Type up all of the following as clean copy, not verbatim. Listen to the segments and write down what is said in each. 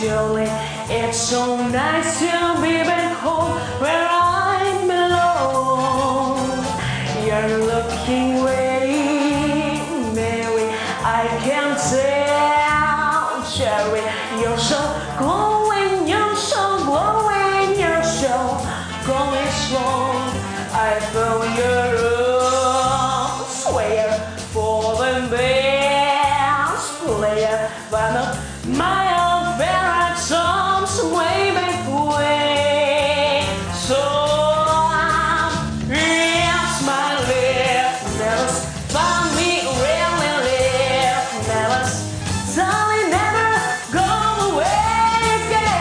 surely it's so nice to be back home where I belong. You're looking very merry, I can tell, Cherry. You're so glowing, you're so glowing, you're so going strong. I feel your swear for the best player, but not my own favorite songs way back when. So here's my lips, never find me really live, never, darling, never go away again.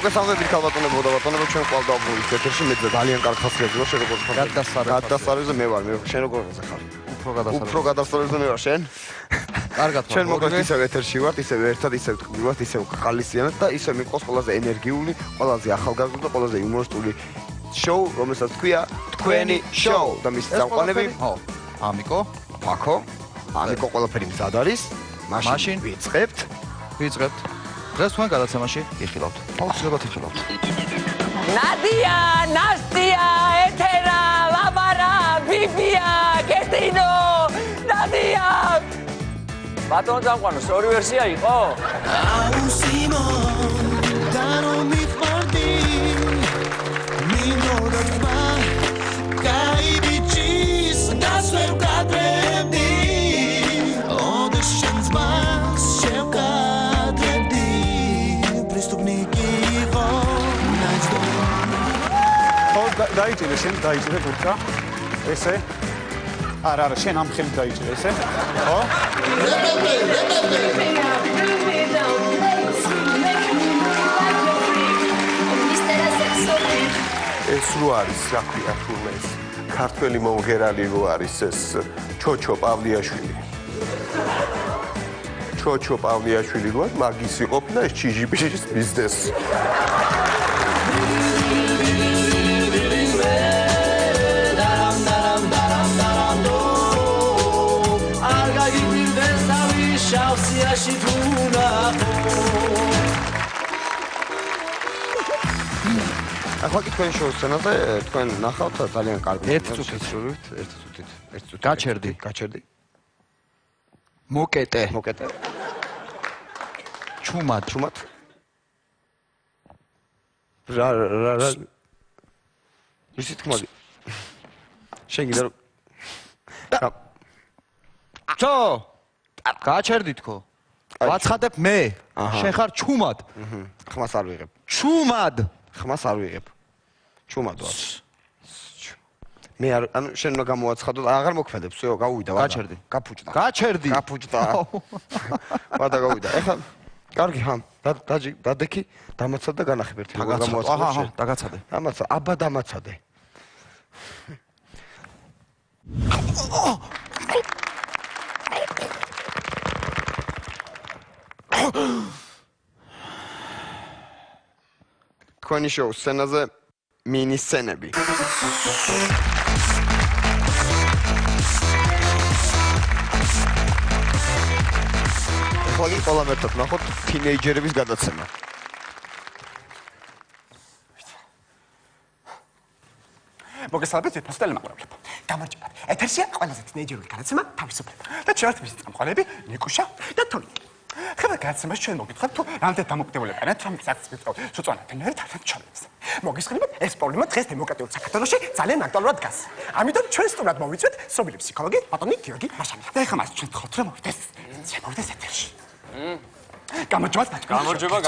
მოგესალმებით ქალბატონებო და ბატონებო, ჩვენ ყვალდაუბნის ეთერში მე ძალიან კარგ ხასიათზე შენ როგორ ხარ? გადასარევზე მე ვარ, შენ როგორ ხარ? უფრო გადასარევზე მე ვარ, შენ? კარგად ვარ. ჩვენ მოკლედ ისევ ეთერში ვართ, ისევ ერთად, ისევ თქვით, ისევ ხალისიანად და ისევ მიყვავს ყველაზე ენერგიული, ყველაზე ახალგაზრდა და ყველაზე იუმორისტული შოუ, რომელსაც თქვია თქვენი შოუ და მის წამყვანები ამიკო, ფაქო, ამიკო ყველაფერი მზად არის. მაშინ ვიწყებთ. დღეს თქვენ გადაცემაში იხილავთ. აუცილებლად იხილავთ. ნადია, ნასტია, ეთერა, ლაბარა, ბიბია, კეტინო, ნადია. ბატონო წამყვანოს ორი ვერსია იყო? აუ სიმონ, და რომ მიყვარდი, მინორობა, კაი ბიჭის, დასვევ კადრებდი, ოდე შენ ძმას შევკადრებდი, პრისტუპნიკი იყო, ნაჯდო. დაიჭირე შენ, დაიჭირე გურკა, ესე. არა, შენ ამ ხელით დაიჭირე, ესე. ხო? ეს რო არის, რა ქვია თურმე ეს ქართველი მომღერალი რო არის ეს ჩოჩო პავლიაშვილი. ჩოჩო პავლიაშვილი რო არის, მაგის იყოფნა ეს ჩიჟიბიჟის ბიზნესი. შავსიაში ახლა კი თქვენ შოუს სცენაზე თქვენ ნახავთ ძალიან კარგი. ერთი წუთით. გაჩერდი. მოკეტე. ჩუმად. რა ისი თქმა შენ გინდა რომ ჩო გაჩერდი თქო. ვაცხადებ მე. შენ ხარ ჩუმად. ხმას არ ვიღებ. ჩუმად. ხმას არ ვიღებ. ჩუმად ვარ. მე არ ანუ შენ უნდა გამოაცხადო, აღარ მოქმედებს, გავუვიდა ვადა. გაჩერდი. გაფუჭდა. გაჩერდი. გაფუჭდა. ვადა გავუვიდა. ეხლა კარგი, ჰამ. დაჯი, დადექი, დამაცად და განახებ ერთი. აჰა, დაგაცადე. დამაცა, აბა დამაცადე. თქვენი შოუს სცენაზე მინი სცენები. ხოლმე ყველა მეთოდ ნახოთ თინეიჯერების გადაცემა. მოგესალმებით, ფოსტელი მაყურებლებო. გამარჯობათ. ეთერშია ყველაზე თინეიჯერული გადაცემა თავისუფლება. და ჩვენთ მისი წამყვანები ნიკუშა და თონი. ხება გადაცემაში ჩვენ მოგითხრათ თუ რამდენ დამოკიდებულება არიან თამის აქციებს წუწვანათენად თავად ჩავლებს. მოგესალმებით, ეს პრობლემა დღეს დემოკრატიულ საქართველოში ძალიან აქტუალურად დგას. ამიტომ ჩვენ სტუმრად მოვიწვევთ სობილი ფსიქოლოგი ბატონი გიორგი მაშანი. და ეხლა მას ჩვენ ვთხოვთ რომ მოვიდეს. შემოვიდეს ეთერში. გამარჯობათ, ბატონო.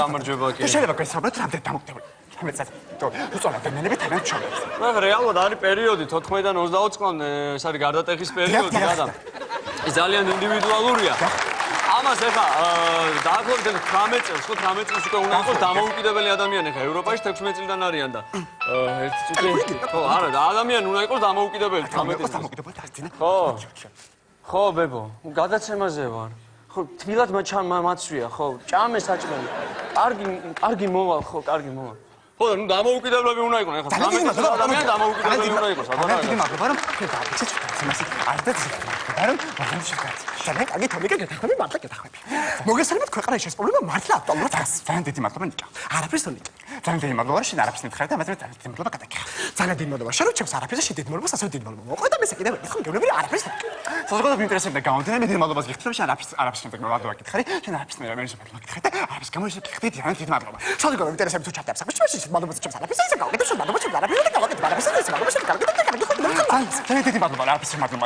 გამარჯობა კი. შეიძლება გვესაუბროთ რამდენ დამოკიდებულება. ამეცად წუწვანათენები თავად ჩავლებს. მე რეალურად არის პერიოდი 14-დან 24 წლამდე, ეს არის გარდატეხის პერიოდი და ეს ძალიან ინდივიდუალურია. ამას ეხა დაახლოებით 18 წელს, ხო 18 წელს უკვე უნდა იყოს დამოუკიდებელი ადამიანი, ეხა ევროპაში 16 წლიდან არიან და ერთი წუთი. ხო, არა, ადამიანი უნდა იყოს დამოუკიდებელი 18 წელს. დამოუკიდებელი აღძინა. ხო, ბებო, გადაცემაზე ვარ. ხო, თბილად მაცვია, ხო, ჭამე საჭმელი. კარგი მოვალ, ხო, კარგი მოვალ. ხო, ნუ დამოუკიდებლები უნდა იყოს, ეხა 18 წელს ადამიანი დამოუკიდებელი უნდა იყოს, არა, დიდი მადლობა რომ გადაგიცეთ თემასი. არ დაწესებთ. რომ ვაღანდი შეგაცი. ძალიან კარგი თომიკა გეთახმები, მართლა გეთახმები. მოგესალმებით, ქვეყანაში ეს პრობლემა მართლა აქტუალურად დგას. ძალიან დიდი მადლობა ნიკა. არაფერს თონიკა. ძალიან დიდი მადლობა, შენ არაფერს მითხარ და ამაზე ძალიან დიდი მადლობა გადაგიხარ. ძალიან დიდი მადლობა, შენ რო ჩემს არაფერს შე დიდი მადლობა, სასწაული დიდი მადლობა. მოყვე და მე საკიდე ხო გეუბნები არაფერს. საზოგადოება ინტერესებდა გამოდენა მე დიდი მადლობას გიხდით რომ შენ არაფერს მითხარ მადლობა გითხარი. შენ არაფერს მე მადლობა გითხარი და არაფერს გამოიშე გიხდით ძალიან დიდი მადლობა. საზოგადოება ინტერესებდა თუ ჩატებს საქმეში შენ მადლობა ჩემს არაფერს ისე გავაკეთე შენ მადლობა ჩემს არაფერს და გავაკეთე არაფერს ისე მადლობა შენ გავაკეთე და კარგი ხო ძალიან დიდი მადლობა არაფერს მადლობა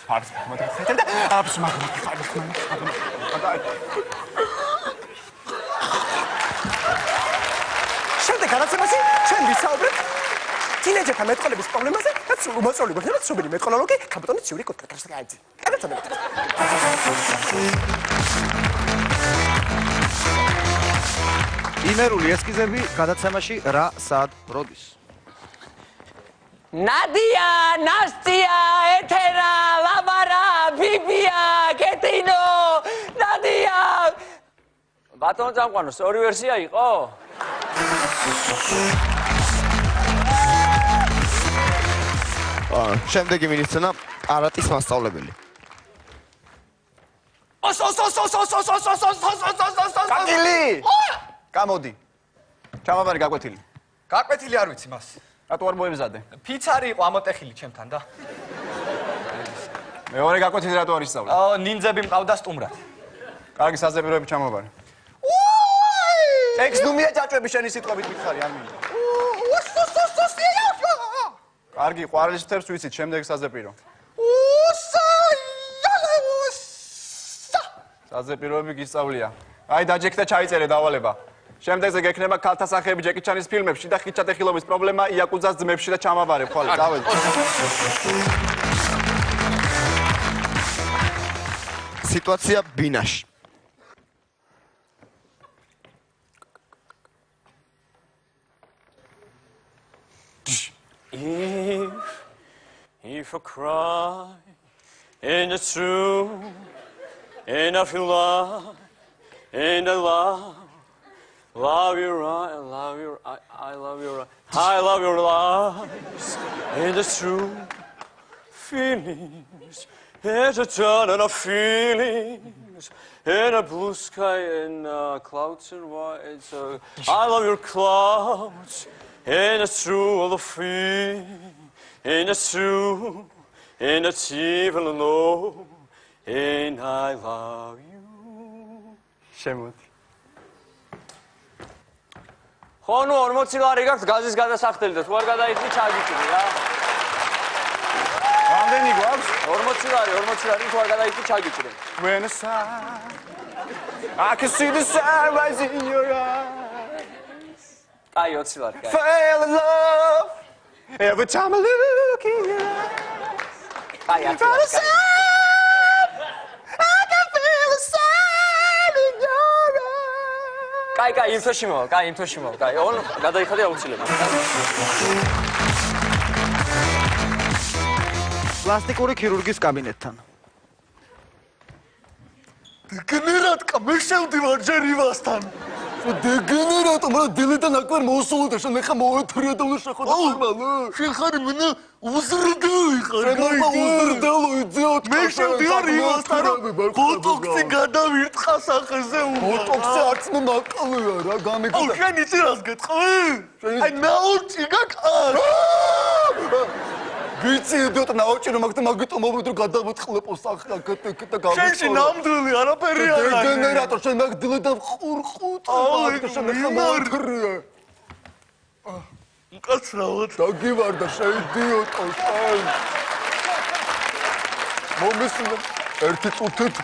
არის მადლობა და არაფერს მადლობა გიხარი. შემდეგ გადაცემაში ჩვენ ვისაუბრებთ თინეიჯერთა მეტყოლების პრობლემაზე და უმოწოლი გვექნება ცნობილი მეტყოლოლოგი კაპიტანი ციური კოტკარაძე. გადაცემებით. იმერული ესკიზები გადაცემაში რა სად როდის? ნადია, ნასტია, ეთერა, ლაბარა, ბიბია, კეტინო, ნადია. ბატონო წამყვანო, ორი ვერსია იყო? შემდეგი მინისცენა არატის მასწავლებელი. კაკილი! გამოდი. ჩამაბარი გაკვეთილი. გაკვეთილი არ ვიცი მას. რატო არ მოემზადე? ფიცარი იყო ამოტეხილი ჩემთან და მეორე გაკვეთილი რატო არ ისწავლე? ნინძები მყავდა სტუმრად. კარგი საზეპიროები ჩამოვარი. ტექს ნუმია ჭაჭვები შენი სიტყვებით მითხარი არ მინდა. კარგი, ყვარლის მთებს ვიცით, შემდეგ საზეპირო. საზეპიროები გისწავლია. აი დაჯექდა ჩაიწერე დავალება. შემდეგზე გექნება ქალთა სახეები ჯეკი ჩანის ფილმებში და ხიჩატეხილობის პრობლემა იაკუძას ძმებში და ჩამავარებ ხოლმე. წავედი. სიტუაცია ბინაში. If I cry in the room and I feel love and I love your eyes, I love your eyes and the true feelings and a turn and a feelings and a blue sky and clouds and white. I love your clouds and it's true all the feeling. And it's true, and it's even low, and I love you. შემოდი. ხო, ნუ 40 ლარი გაქვს გაზის გადასახდელი და თუ არ გადაიხდი ჩაგიჭრი რა. რამდენი გვაქვს? 40 ლარი, თუ არ გადაიხდი ჩაგიჭრი. When the sun, I can see the sunrise in your eyes. კაი 20 ლარი, კაი. Fell in love. Every time I look in your eyes, კაი 10 ლარი, კაი. I can feel the sun in your eyes. კაი, იმ თვეში მოვა, კაი, იმ თვეში მოვა, კაი. ონ გადაიხადე აუცილებლად. პლასტიკური ქირურგის კაბინეტთან. დეგენერატკა მე შევდივარ ჯერ ივასთან. დეგენერატო მაგრამ დილიდან აკვარ მოსულოთ და შენ ხა მოეთრია და შეხვდა ნორმალო. შენ ხარ მენა უზრდელი ხარ. შენ უზრდელი იდიოტ. მე შევდივარ ივასთან. ბოტოქსი გადავირთხა სახეზე. ბოტოქსი არც მე მაკალია რა გამიგდა. აუ შენ იცი რას გეტყვი? აი ნაუჭი გაკარ. ვიცი იდიოტ ნაუჭი რომ მაგ მაგიტო მოვიდრო გადავეთყლეპო სახე და გავიწო. შენში ნამდვილი არაფერი არ არის. დეგენერატორ შენ მაგ დილიდან ყურყუტ. აუ შენ ხა მოეთრია. უკაცრავად დაგივარდა შენ იდიოტო შენ. მომისმინე ერთი წუთით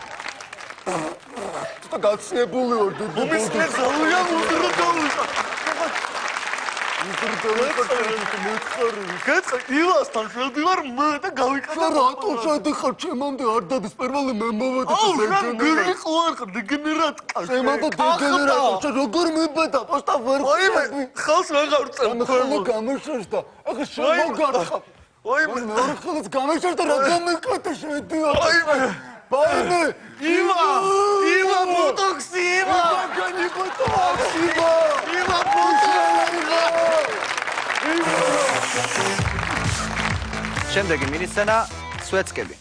და გაცნებული ვარ და მომისმინე ზალია მუდრდოლა. გეტყვი ივასთან შევდივარ მე და გავიკეთე რატო შედიხარ ჩემამდე არ დადის პირველი მე მოვედი დეგენერატკა შემოდა დეგენერატკა შენ როგორ მიბედა პოსტა ვერ ხვდები ხალს აღარ წევ ხოლმე გამოშეშდა ახლა შემოგარხა ოიმე მეორე ხელს გამოშეშდა რა გამიკეთე შედიო ბაიმე ივა ბოტოქსი ივა განი ბოტოქსი ივა შემდეგი მინისცენა სვეტსკები.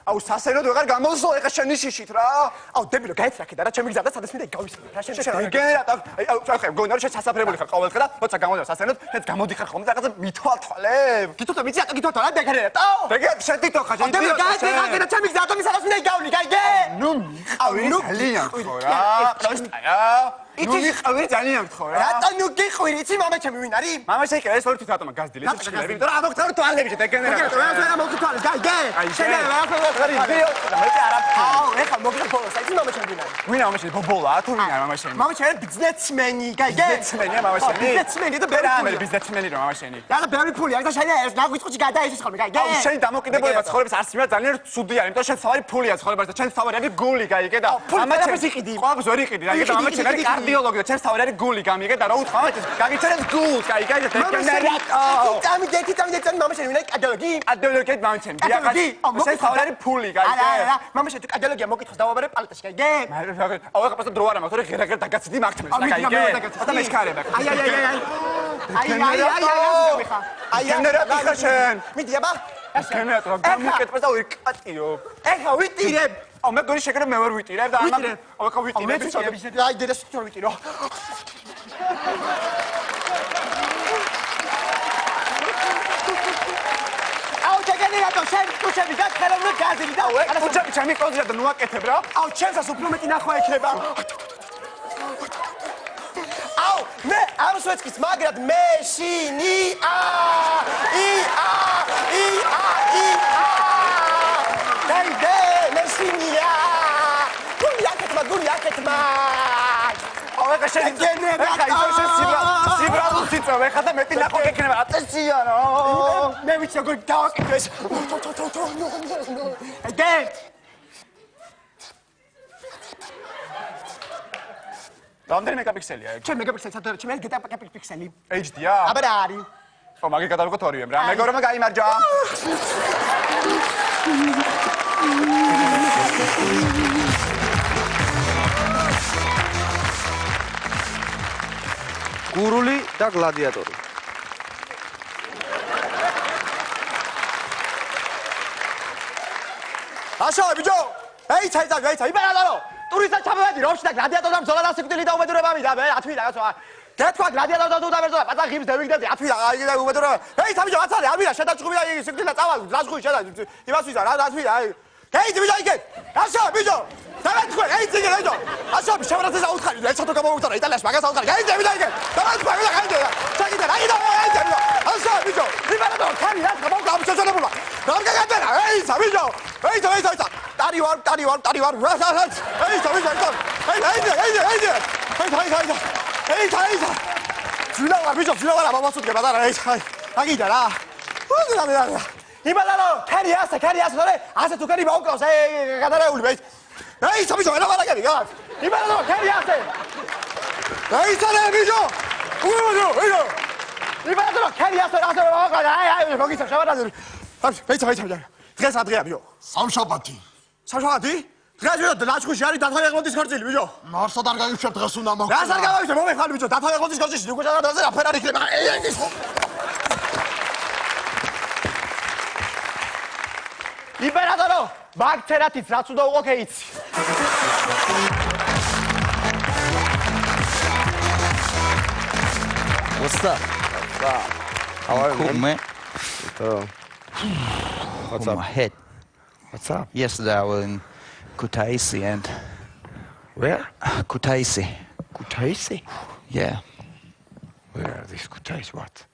აუ სასენოდ ვეღარ გამოსო ეხა შენი შიშით რა. აუ დებილო გაიცრაკე და რა ჩემი გზა და სადაც მინდა გავისწრებ რა შენ გენერატორ აუ ხე გონარ შენ სასაფრებული ხარ ყოველდღე და როცა გამოდიო სასენოდ შენ გამოდიხარ ხოლმე და რაღაცა მithვალთვალებ. გითო ვიცი აკა გითო რა დეგენერატო. დეგენერატო შენ თვითონ ხარ შენ დებილო გაიცრაკე და ჩემი გზა და სადაც მინდა გავli გაიგე. ნუ მიყავი ძალიან ხო რა. იცი მიყავი ძალიან ხო რა. რატო ნუ გიყვირი იცი მამა ჩემი ვინ არის? მამა შეიძლება ეს ორი თვითონ მაგაზდილი ეს შეიძლება იმიტომ რომ ამოგთავარ თვალები დეგენერატო. რა მოგთვალე გაიგე. შენ რა აუ ეხა მოგიფოლოს აი მამა შენ ვინ არის? ვინ მამა შენ ბობოლა თუ ვინ არის მამა შენ? მამა შენ ბიზნესმენი გაიგე? ბიზნესმენია მამა შენი? ბიზნესმენი და ბერამერი ბიზნესმენი რა მამა შენი? რა ბერი ფული არის და შენ ეს ნაგვიწყუჩი გადაეშის ხოლმე გაიგე? აუ შენ დამოკიდებულება ცხოვრების არ სიმართლე ძალიან ცუდი არის იმიტომ შენ სავარი ფულია ცხოვრებაში და შენ სავარი არის გული გაიგე და მამა შენ იყიდი ყოველს ვერ იყიდი გაიგე და მამა შენ არის კარდიოლოგი და შენ სავარი არის გული გამიგე და რა უთხრა მამა გაგიწერეთ გულს გაიგე და დეგენერატო წამიდექი მამა შენ ვინ არის კარდიოლოგი? კარდიოლოგი მამა შენ დიახადი შენ სავარი არის ფული გაიგე? არა მამა შენ თუ კარდიოლოგია მოკითხოს დავაბარე პალატაში გაიგე? აუ ეხა პასტა დრო არა მაქვს თორე ღერაღერ დაგაცდი მაგთმეს რა გაიგე? და მეშქარება აი გენერატო ხარ შენ მიდი აბა გენერატო გამიკეთებს და ვიკატიო ეხა ვიტირებ აუ მე გონი შეგრე მე ვერ ვიტირებ და ამა აუ ეხა ვიტირებ აი დედას თუ ვიტირო აუ გენერატო შენ თუ შევი გახელოვნე გაზილი და არა თუჩები ჩემი კონძრა და ნუ აკეთებ რა აუ ჩემსაც უფრო მეტი ნახვა ექნება აუ მე არ სვეტკის მაგრად მე შინი დაიდე მე შინია გული აკეთმა აუ ეხა შენ გენერატო ეხა შენ სიბრალუს იწევ ეხა და მეტი ნახვა ექნება აწესიანო მე ვიცი როგორ დავაკეთე ეს იდე რამდენი მეგაპიქსელია? ჩემ მეგაპიქსელი სადაა? ჩემ მეგაპიქსელი. HD-ა? აბა რა არის? ო, მაგი გადავიღოთ ორივე რა. მეგობრებმა გაიმარჯვა. გურული და გლადიატორი. აშო, ბიჭო. ეი, ჩაიცა, იბერალო. ტურისტად ჩამოვედი რომში და გლადიატორთან ბრძოლა და სიკვდილი და უბედურება მიდა მე ათვიდა კაცო გეთქვა გლადიატორთან და უდაბერძოლა პაცა ღიმს დევიგდები ათვიდა აი და უბედურება ეი საბიჭო აცალე არ მირა შედაჭყუი და სიკვდილი და წავა ლაშხუი შედა იმას ვიზა რა ათვიდა აი ეი ბიჭო იგე აშო ბიჭო დავეთქვე ეი ციგე ბიჭო აშო შევრაზე საუთხარი ეს ხათო გამოვუწარა იტალიაში მაგას საუთხარი ეი ბიჭო იგე დავეთქვე და გაიგე ჩაგიდა რა იდა ეი ბიჭო აშო ბიჭო იბერადო ქარი რა გამოვგავ შეძლებულა რა გაგატარა ეი საბიჭო ეი ტარი ვარ ეი საბიჭო ეი ძვინა ვარ ბიჭო ძვინა ვარ მამას უდგება და რა ეი აგიდა რა იბალალო ქარი ასე თორე ასე თუ ქარი მოუკავს ეი გადარეული აი საბიჯო რა ვარაგები გაც იმენო ქერი ასე აი სანე ბიჯო უგებო ბიჯო იმენო ქერი ასე ვაღადა აი მოგიცა შევადაზე ბიჯო დღეს ადღეა ბიჯო სამშაბათი სამშაბათი დღეს ბიჯო ლაჩხუში არის დათვალიერებოდის ქორწილი ბიჯო მარსად არ გავიშვებ დღეს უნდა მოხდეს რას არ გავიშვებ მომეხარ ბიჯო დათვალიერებოდის ქორწილში უკვე სადაზე აფერარი იქნება იმპერატორო ბაქცერათიც რაც უნდა უყო ქეიცი What's up? How are you, Cool, man. What's Oh, up? my head. What's up? Yesterday I was in Kutaisi and Where? Kutaisi. Kutaisi? Yeah. Where is this Kutaisi? What?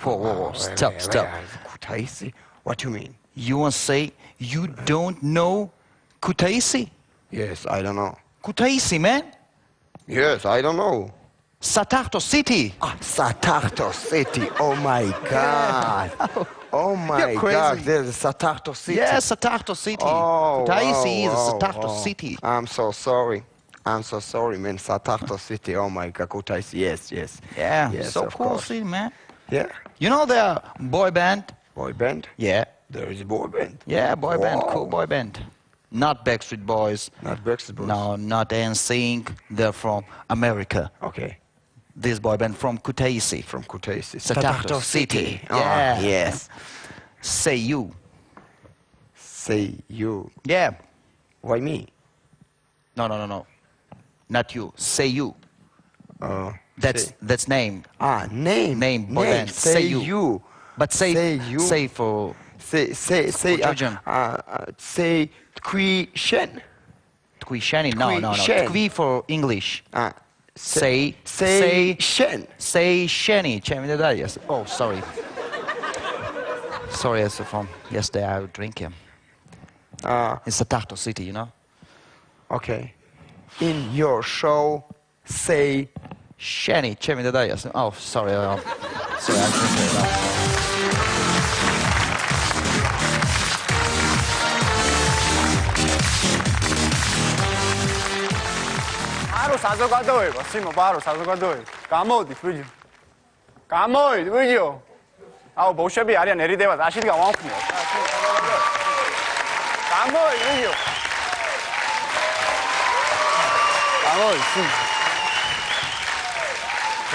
Whoa. Stop. Where is Kutaisi? What do you mean? You want to say you don't know Kutaisi? Yes, I don't know. Kutaisi, man. Yes, I don't know. Satarto City. Satarto City. Oh my God. Oh my You're crazy. God. There's Satarto City. Yeah, Satarto City. Oh, Kutaisi is oh, Satarto oh. City. I'm so sorry. I'm so sorry, man. Satarto City. Oh my God. Kutaisi. Yes. Yeah, Yes, so of cool course. city, man. Yeah. You know their boy band? Boy band. Yeah. There is a boy band. Yeah, boy band, Wow. cool boy band. Not Backstreet Boys. Not Backstreet Boys. No, not NSYNC. They're from America. Okay. This boy band from Kutaisi. From Kutaisi. Satarto City. Oh, Yeah. yes. Say you. Say you. Yeah. Why me? No. Not you. Say you. Say- That's name. Name. Name, boy band. Say you. But say you. say for Say. Georgian. Say Kui Shen. Tqui Shani. No. Shen. Tqui for English. Say Shen. Say Shani. Yes. Oh, sorry. Sorry, it's from yesterday I was drinking. In Satarto City, you know? Okay. In your show, say Shani. Yes. Oh, sorry. Sorry, I didn't say that. ბარო საზოგადოება სიმო ბარო საზოგადოება გამოდით ბიჯო გამოდით ბიჯო აუ ბოშები არიან ერიდება რაშიც გავამხნიო გამოდით ბიჯო გამოდით სიმო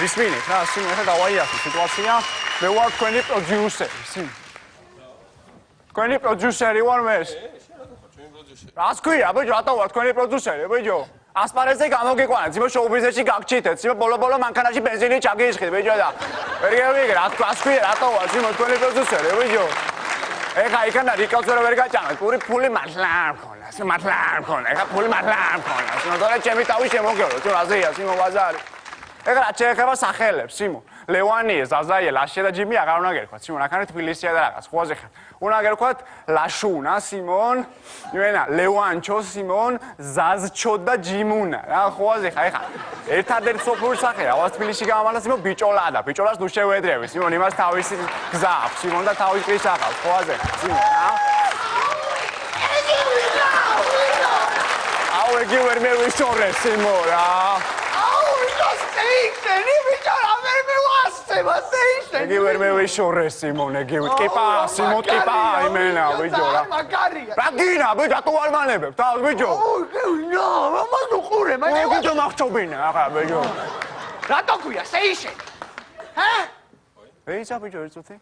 რისმინე რა სიმო ახლა დავაიარეთ სიტუაცია მე ვარ თქვენი პროდიუსერი სიმო თქვენი პროდიუსერი ვარ მე რას ქვია ბიჯო რატო ვარ თქვენი პროდიუსერი ბიჯო ასპარეზზე გამოგიყვანა, ძიმო შოუ-ბიზნესში გაგჩითეთ, ძიმო ბოლო მანქანაში ბენზინი ჩაგიიშხით, ბიჭო და ვერ გევიგე, რა ქვია, რატო ვარ, ძიმო თქვენი პროდიუსერი, ბიჭო. ეხა იქნა რიკავზე ვერ გაჭამეთ, ფული მართლა არ მქონდა, მართლა არ მქონდა, ეხა ფული მართლა არ მქონდა, ძიმო და ჩემი თავი შემოგევლო, ძიმო რაზეა, ძიმო ბაზარი. ეხა რა შეეხება სახელებს, ძიმო. ლევანიე, ზაზაიე, ლაშე და ჯიმი აღარ უნდა გერქვათ, სიმონ, აქ არის თბილისია და რაღაც, ხოაზე ხარ. უნდა გერქვათ ლაშუნა, სიმონ, იმენა, ლევანჩო, სიმონ, ზაზჩო და ჯიმუნა. რა ხოაზე ხარ, ეხა. ერთადერთი სოფლური სახე, რაღაც თბილისში გამავალა, სიმონ, ბიჭოლა და ბიჭოლას ნუ შევედრები, სიმონ, იმას თავისი გზა აქვს, სიმონ და თავის კრის ახავს, ხოაზე ხარ, სიმონ, რა? აუ, ეგი ვერ მე ვიშორე, სიმონ, რა. ეგი ვერ მე ვიშორე სიმონ ეგი ტკიპა სიმონ ტკიპა იმენა ბიჭო რა მაგარია რა გინა ბიჭო რატო არ მანებებ თავს ბიჭო ნო ამას უყურე მე ბიჭო მახჩობინა ახლა ბიჭო რატო ქვია სეიშენ ჰა ეიცა ბიჭო ერთუთი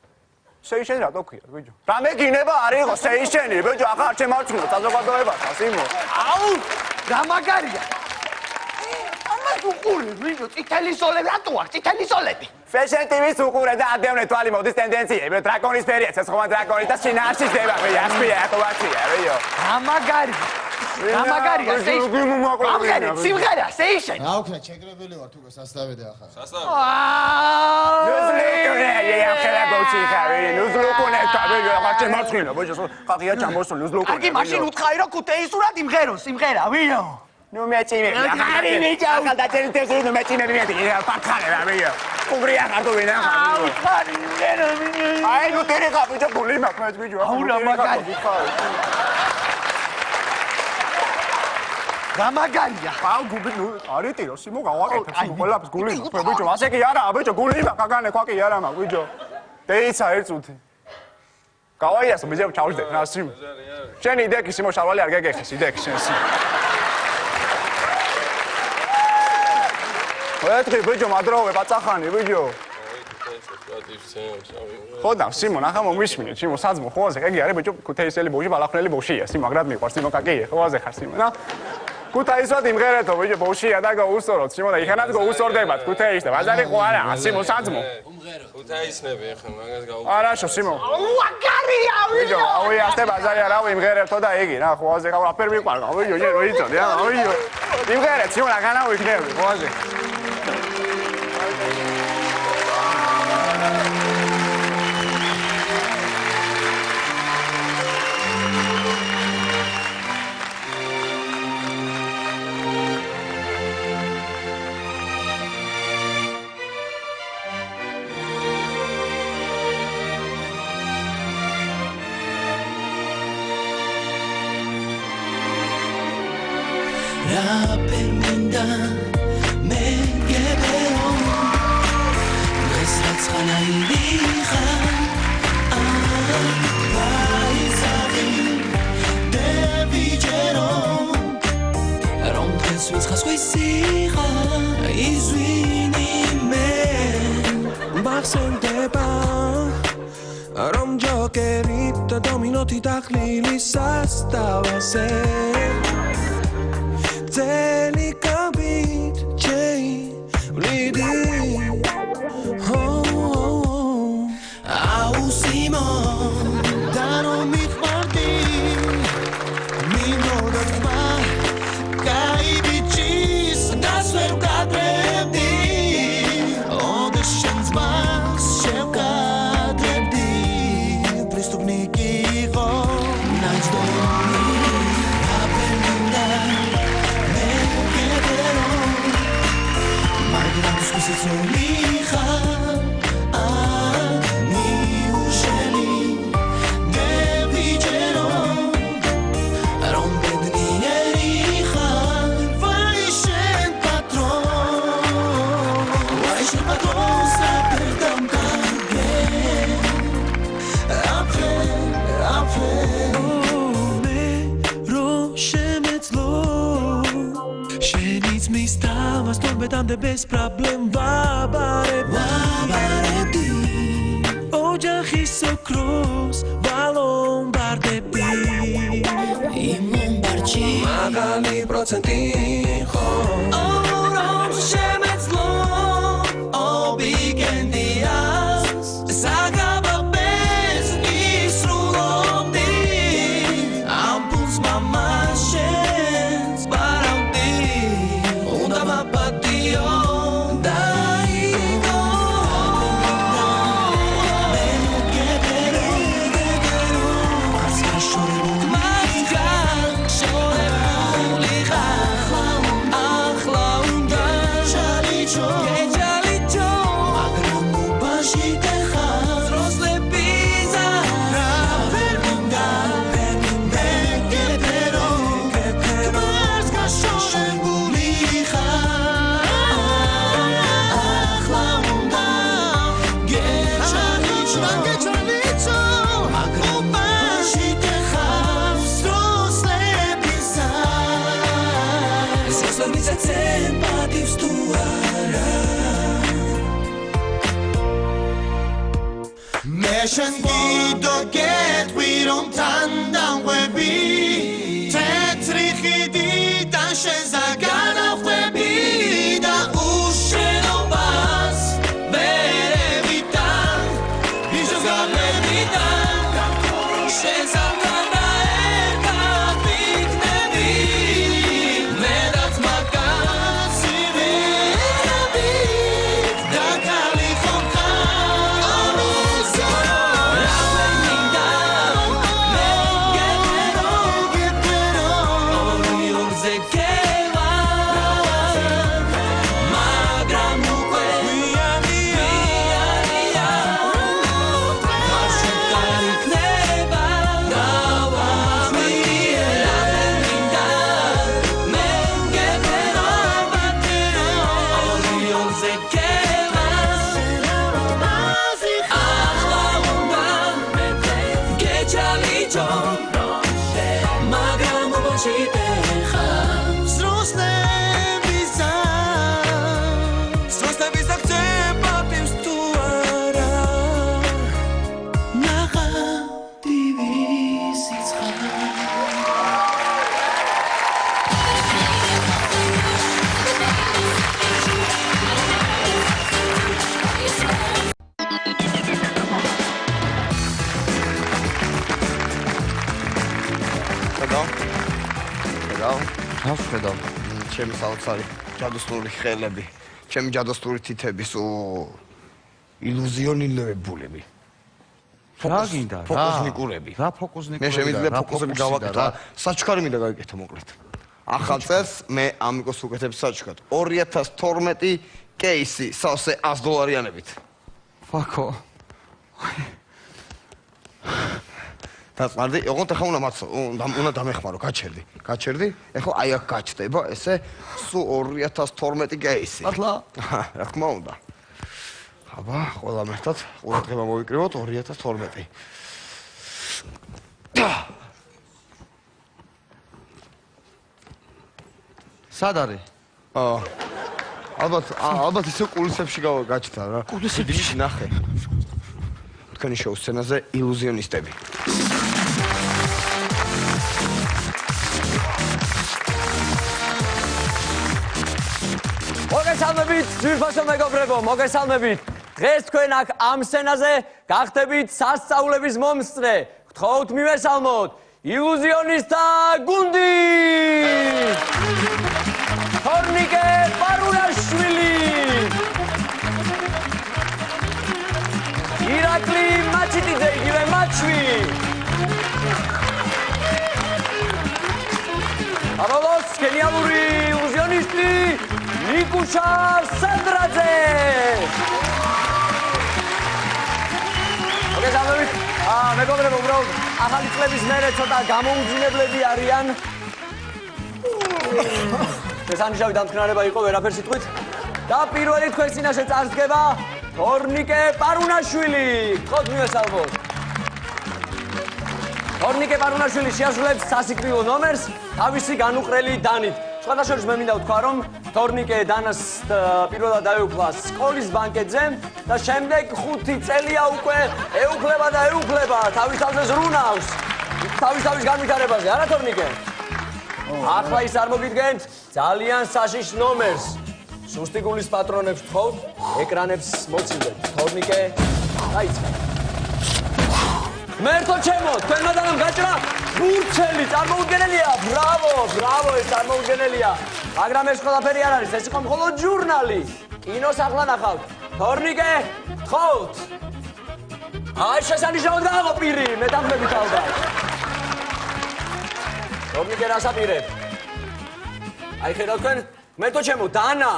სეიშენ რატო ქვია ბიჭო რამე გინება არის ხო სეიშენი ბიჭო ახლა არ შემარჩუნო საზოგადოებასთან სიმონ აუ რა მაგარია უყურე ბიჭო წითელი სოლები რატო აქვს წითელი სოლები Fashion TV-ს უყურე და ადევნე თვალი მოდის ტენდენციები დრაკონის ფერია ცეცხლოვან დრაკონი და შინაარში ხდება ასპია ატოვაცია ბიჭო გამაგარია სეიშენ სიმღერა სეიშენ რა უქნა ჩეკრებელი ვარ თუ გასასწავე და ახლა ნუზლუკუნე ახლა გოჩი ხარი ნუზლუკუნე ბიჭო ახლა შემარცხინა ბიჭო ხალხია ჩამოსულ ნუზლუკუნე აგი მაშინ უთხარი რომ კუთეისურად იმღერო სიმღერა ვიო ნუ მეჭიმე ახლა დაწერითეს ნუ მეჭიმე პარტხალება ბიჭო კუგრია ხარდო ვინა აუ ხარი იმღერო აი ნუ ტერე გაბიჭო გული მაქვს ბიჭო აუ რა მაგარი გამაგალია. აუ გუბი ნუ არის ტირო სიმო გავაკეთებ სიმო ყველაფერს გული მაქვს ბიჭო ასე კი არა ბიჭო გული მაქვს კაკანე ხვა კი არა მაქვს ბიჭო დეიცა ერთუთი გავაიასო ბიჭო ჩავждე რა სიმო შენი იდეა სიმო შარვალი არ გეგეხეს იდეა შენ სიმო ვეთქი ბიჭო მადროვე პაწახანი ბიჭო ხოდა სიმო ნახა მომისმინე სიმო საძმო ხოაზე ეგ არის ბიჭო ქუთაისელი ბოჟი ბალახნელი ბოშია სიმო აგრად მიყვარს სიმო კაკიე ხოაზე ხარ სიმო რა ქუთაისად იმღერეთო ბიჭო ბოშია და გაუსოროთ სიმო და იქანაც გაუსორდებათ ქუთაისს და ბაზარი ხო არა სიმო საძმო ქუთაისნები ახლა მაგას გაუ არაშო სიმო უაგარია ბიჭო აუ ასე ბაზარი არა იმღერეთო და იგი რა ხოაზე ხარ აფერ მიყვარს ბიჭო ჯერ როიწოდი რა ბიჭო იმღერეთ სიმო რაღაცა ვიქნები ხოაზე Perminda me gebero Nuestra tzana ilija Paisavi de vigero Rompes mis jasquisija Izvini me Baxendeba Rom jokerit dominoti takhlili sastavase Delicabit Jay Lady Au Simon Dano mit Martin Mino da tma Kai bichis Das ver kadrebdi Odeshens mas Shev kadrebdi Prestupniki ho Najdomni Solija mi usheli de vigero rompe de erija vaishen patron sa perdam kage apre me roshemetlo shenitz mistavas ton bedam de bez problem Vabaredi Ojachi sokros Valombardebi Imombarchi Magali procenti Orom shemetzlo Obigendias Sagaba bez Isrulomdi Ampuls mamashens Barauti Undamapatio Meshan gido get we don't tandan webi Tetrichidi dan shezagana webi da usheno bas Berevitan Bizogar berevitan Shezagana erkat viknevi Medat makat sivi Da kalifonka Amizo სუსტების აქცე პატივს თუ არა ნაღდივი სიცხარე რას ხედავ? ჩემი საოცარი ჯადოსნური ხელები, ჩემი ჯადოსნური თითების ილუზიონირებულები. რა გინდა? ფოკუსნიკურები. რა ფოკუსნიკურები? მე შემიძლია ფოკუსები გავაკეთო. საჩქარი მინდა გავაკეთო მოკლედ. ახალ წელს მე ამიკოს უკეთებ საჩქარად. 2012 კეისი სავსე $100-იანებით. ფაქო. დაწმარდი, ოღონდ ახლა უნდა დამეხმარო, გაჩერდი. ეხლა აი აქ გაჩდება ესე სულ 2012 კეისი. მართლა? რა თქმა უნდა. აბა, ყველა მერთად ყურადღება მოვიკრიბოთ 2012. სად არის? ალბათ ისე კულისებში გაჩნდა რა. კულისებში ნახე. თქვენი შოუ სცენაზე ილუზიონისტები. მოგესალმებით, ძვირფასო მეგობრებო, მოგესალმებით. დღეს თქვენ აქ ამ სცენაზე გახდებით სასწაულების მომსწრე. გთხოვთ მივესალმოთ ილუზიონისტთა გუნდი! თორნიკე პარუნაშვილი! ირაკლი მაჩიტიძე, იგივე მაჩვი! აბოლოს გენიალური ილუზიონისტი ნიკუშა სანდრაძე! მოგესალმებით. მეგობრებო, უბრალოდ ახალი წლების მერე ცოტა გამოუძინებლები არიან. შესანიშნავი დამთქმარება იყო, ვერაფერ სიტყვით. და პირველი თქვენ წინაშე წარსდგება თორნიკე პარუნაშვილი. გთხოვთ მივესალმოთ. თორნიკე პარუნაშვილი შეასრულებს სასიკვდილო ნომერს თავისი განუყრელი დანით. სხვათა შორის მე მინდა ვთქვა, რომ თორნიკე დანას პირველად დაეუფლა სკოლის ბანკეტზე და შემდეგ 5 წელია უკვე ეუფლება თავის თავზე ზრუნავს თავის განვითარებაზე. არა თორნიკე? ახლა ის არ მოგიდგენთ ძალიან საშიშ ნომერს. სუსტი გულის პატრონებს ვთხოვთ, ეკრანებს მოცილდეთ. თორნიკე, დაიწყე. მერთო ჩემო, თქვენმა დანამ გაჭრა ბურჩელი, წარმოუდგენელია. ბრავო, ეს წარმოუდგენელია. მაგრამ ეს ყველაფერი არ არის, ეს იყო მხოლოდ ჟურნალი. კინოს ახლა ნახავთ. თორნიკე, ვთხოვთ. აი შესანიშნავად გააღო პირი, მე დამხმებით ალბათ. თორნიკე რას აპირებ? აი ხედავთ თქვენ, მერთო ჩემო, დანა